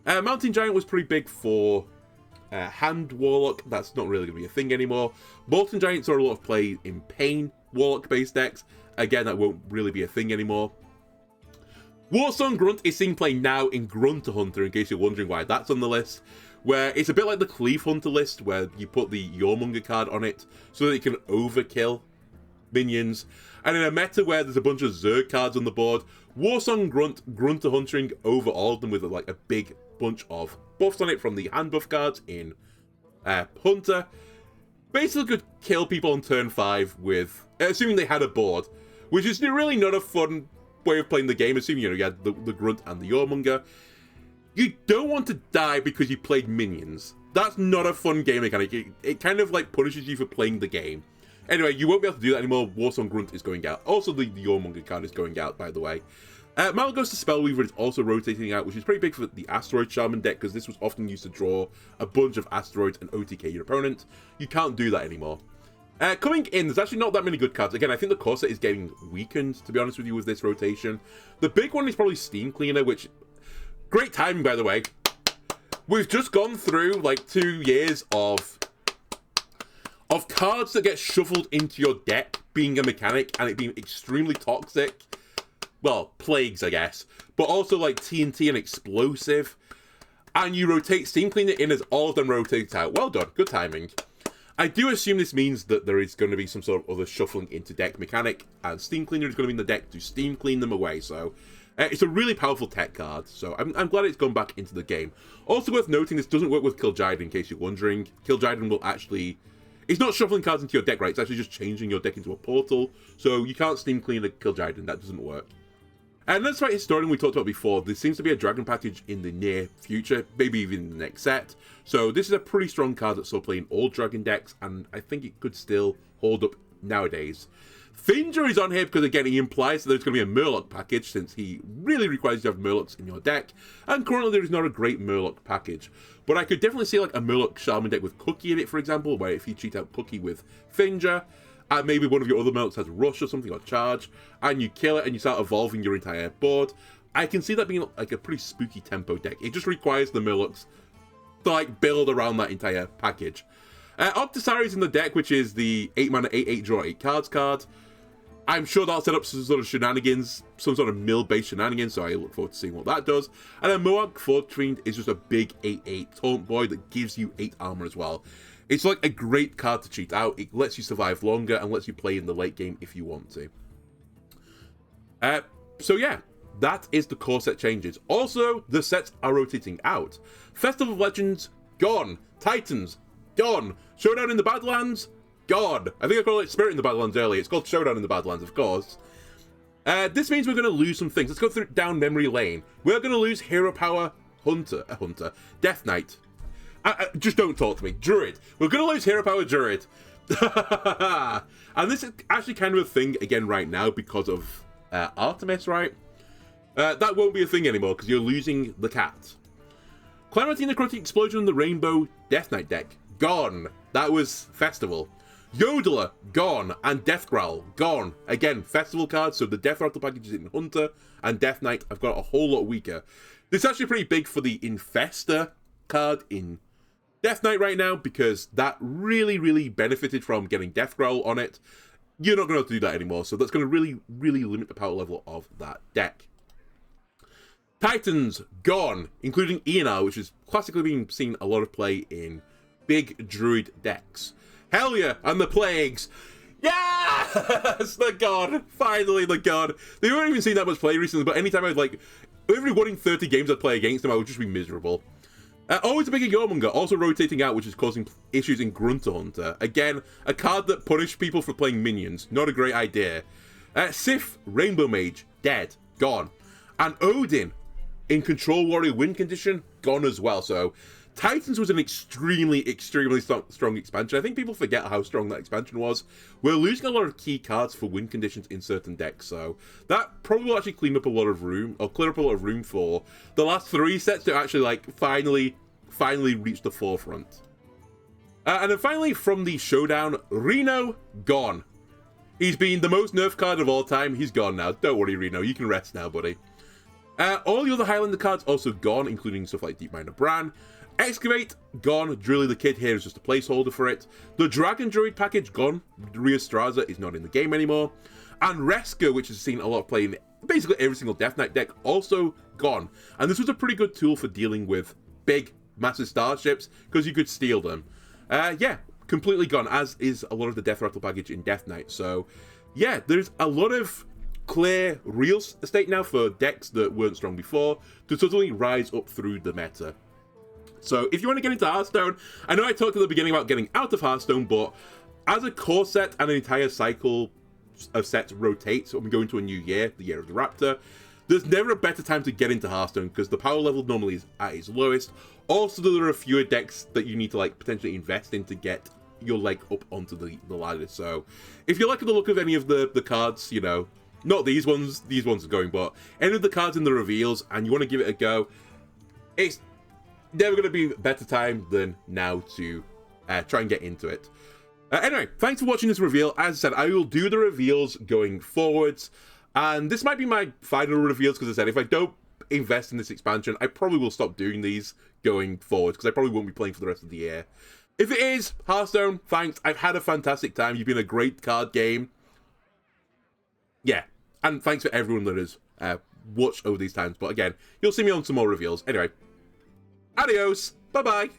Mountain Giant was pretty big for Hand Warlock. That's not really going to be a thing anymore. Molten Giant saw a lot of play in Pain Warlock-based decks. Again, that won't really be a thing anymore. Warsong Grunt is seeing play now in Grunter Hunter, in case you're wondering why that's on the list, where it's a bit like the Cleave Hunter list, where you put the Yormonger card on it so that it can overkill minions. And in a meta where there's a bunch of Zerg cards on the board, Warsong Grunt, Grunter Huntering over all of them with like a big bunch of buffs on it from the hand buff cards in Hunter, basically could kill people on turn 5 with, assuming they had a board, which is really not a fun way of playing the game, assuming you had the Grunt and the Yormonger. You don't want to die because you played minions. That's not a fun game mechanic. It kind of like punishes you for playing the game. Anyway, you won't be able to do that anymore. Warsong Grunt is going out. Also, the Yormonger card is going out, by the way. Malagos the Spellweaver is also rotating out, which is pretty big for the Asteroid Shaman deck, because this was often used to draw a bunch of asteroids and OTK your opponent. You can't do that anymore. Coming in, there's actually not that many good cards. Again, I think the core set is getting weakened, to be honest with you, with this rotation. The big one is probably Steam Cleaner, which... Great timing, by the way. We've just gone through, like, 2 years of cards that get shuffled into your deck being a mechanic and it being extremely toxic. Well, plagues, I guess. But also, like, TNT and Explosive. And you rotate Steam Cleaner in as all of them rotate out. Well done. Good timing. I do assume this means that there is going to be some sort of other shuffling into deck mechanic, and Steam Cleaner is going to be in the deck to steam clean them away, so it's a really powerful tech card, so I'm glad it's gone back into the game. Also worth noting, this doesn't work with Kil'jaeden, in case you're wondering. Kil'jaeden will actually... It's not shuffling cards into your deck, right? It's actually just changing your deck into a portal, so you can't steam clean a Kil'jaeden, that doesn't work. And that's right, Historian we talked about before. There seems to be a Dragon package in the near future, maybe even in the next set. So this is a pretty strong card that's still playing all Dragon decks, and I think it could still hold up nowadays. Finger is on here because, again, he implies that there's going to be a Murloc package, since he really requires you to have Murlocs in your deck. And currently there is not a great Murloc package. But I could definitely see like a Murloc Shaman deck with Cookie in it, for example, where if you cheat out Cookie with Finger, and maybe one of your other Murlocs has Rush or something, or Charge, and you kill it and you start evolving your entire board. I can see that being like a pretty spooky tempo deck. It just requires the Murlocs to like build around that entire package. Octosari is in the deck, which is the 8 mana 8/8 draw 8 cards card. I'm sure that'll set up some sort of shenanigans, some sort of mill-based shenanigans, so I look forward to seeing what that does. And then Moag Fortfiend is just a big 8/8 taunt boy that gives you 8 armor as well. It's like a great card to cheat out. It lets you survive longer and lets you play in the late game if you want to. So yeah, that is the core set changes. Also, the sets are rotating out. Festival of Legends, gone. Titans, gone. Showdown in the Badlands, gone. I think I called it Spirit in the Badlands earlier. It's called Showdown in the Badlands, of course. This means we're going to lose some things. Let's go down memory lane. We're going to lose Hero Power Hunter, Death Knight. Just don't talk to me. Druid. We're going to lose Hero Power Druid. And this is actually kind of a thing again right now because of Artemis, right? That won't be a thing anymore because you're losing the cat. Calamity Necrotic Explosion in the Rainbow Death Knight deck. Gone. That was Festival. Yodeler, gone. And Death Growl, gone. Again, Festival cards, so the Death Rattle packages in Hunter and Death Knight have got a whole lot weaker. This is actually pretty big for the Infester card in Death Knight right now, because that really benefited from getting Death Growl on it. You're not going to do that anymore, so that's going to really limit the power level of that deck. Titans, gone, including ENR, which is classically being seen a lot of play in big Druid decks. Hellier and the Plagues. Yes! They're gone. Finally, they're gone. They haven't even seen that much play recently, but anytime I'd every 1 in 30 games I'd play against them, I would just be miserable. Always a bigger Yourmonger, also rotating out, which is causing issues in Grunter Hunter. Again, a card that punished people for playing minions. Not a great idea. Sif, Rainbow Mage, dead, gone. And Odin, in Control Warrior win condition, gone as well. So Titans was an extremely strong expansion. I think people forget how strong that expansion was. We're losing a lot of key cards for win conditions in certain decks, so that probably will actually clean up a lot of room, or clear up a lot of room for the last 3 sets to actually finally reach the forefront. And then finally from the showdown, Reno, gone. He's been the most nerfed card of all time. He's gone now. Don't worry, Reno. You can rest now, buddy. All the other Highlander cards also gone, including stuff like Deepminer Bran. Excavate, gone. Drilly the Kid here is just a placeholder for it. The Dragon Druid package, gone. Ria Straza is not in the game anymore. And Reska, which has seen a lot of play in basically every single Death Knight deck, also gone. And this was a pretty good tool for dealing with big, massive starships, because you could steal them. Yeah, completely gone, as is a lot of the Death Rattle package in Death Knight. So, yeah, there's a lot of clear real estate now for decks that weren't strong before to totally rise up through the meta. So if you want to get into Hearthstone, I know I talked at the beginning about getting out of Hearthstone, but as a core set and an entire cycle of sets rotates, when we go into a new year, the year of the Raptor, there's never a better time to get into Hearthstone because the power level normally is at its lowest. Also, there are fewer decks that you need to potentially invest in to get your leg up onto the ladder. So if you like the look of any of the cards, you know, not these ones are going, but any of the cards in the reveals, and you want to give it a go, it's never going to be a better time than now to try and get into it. Anyway, thanks for watching this reveal. As I said, I will do the reveals going forwards, and this might be my final reveals, because I said, if I don't invest in this expansion, I probably will stop doing these going forward, because I probably won't be playing for the rest of the year. If it is Hearthstone, thanks. I've had a fantastic time. You've been a great card game. Yeah, and thanks for everyone that has watched over these times. But again, you'll see me on some more reveals. Anyway, adios. Bye-bye.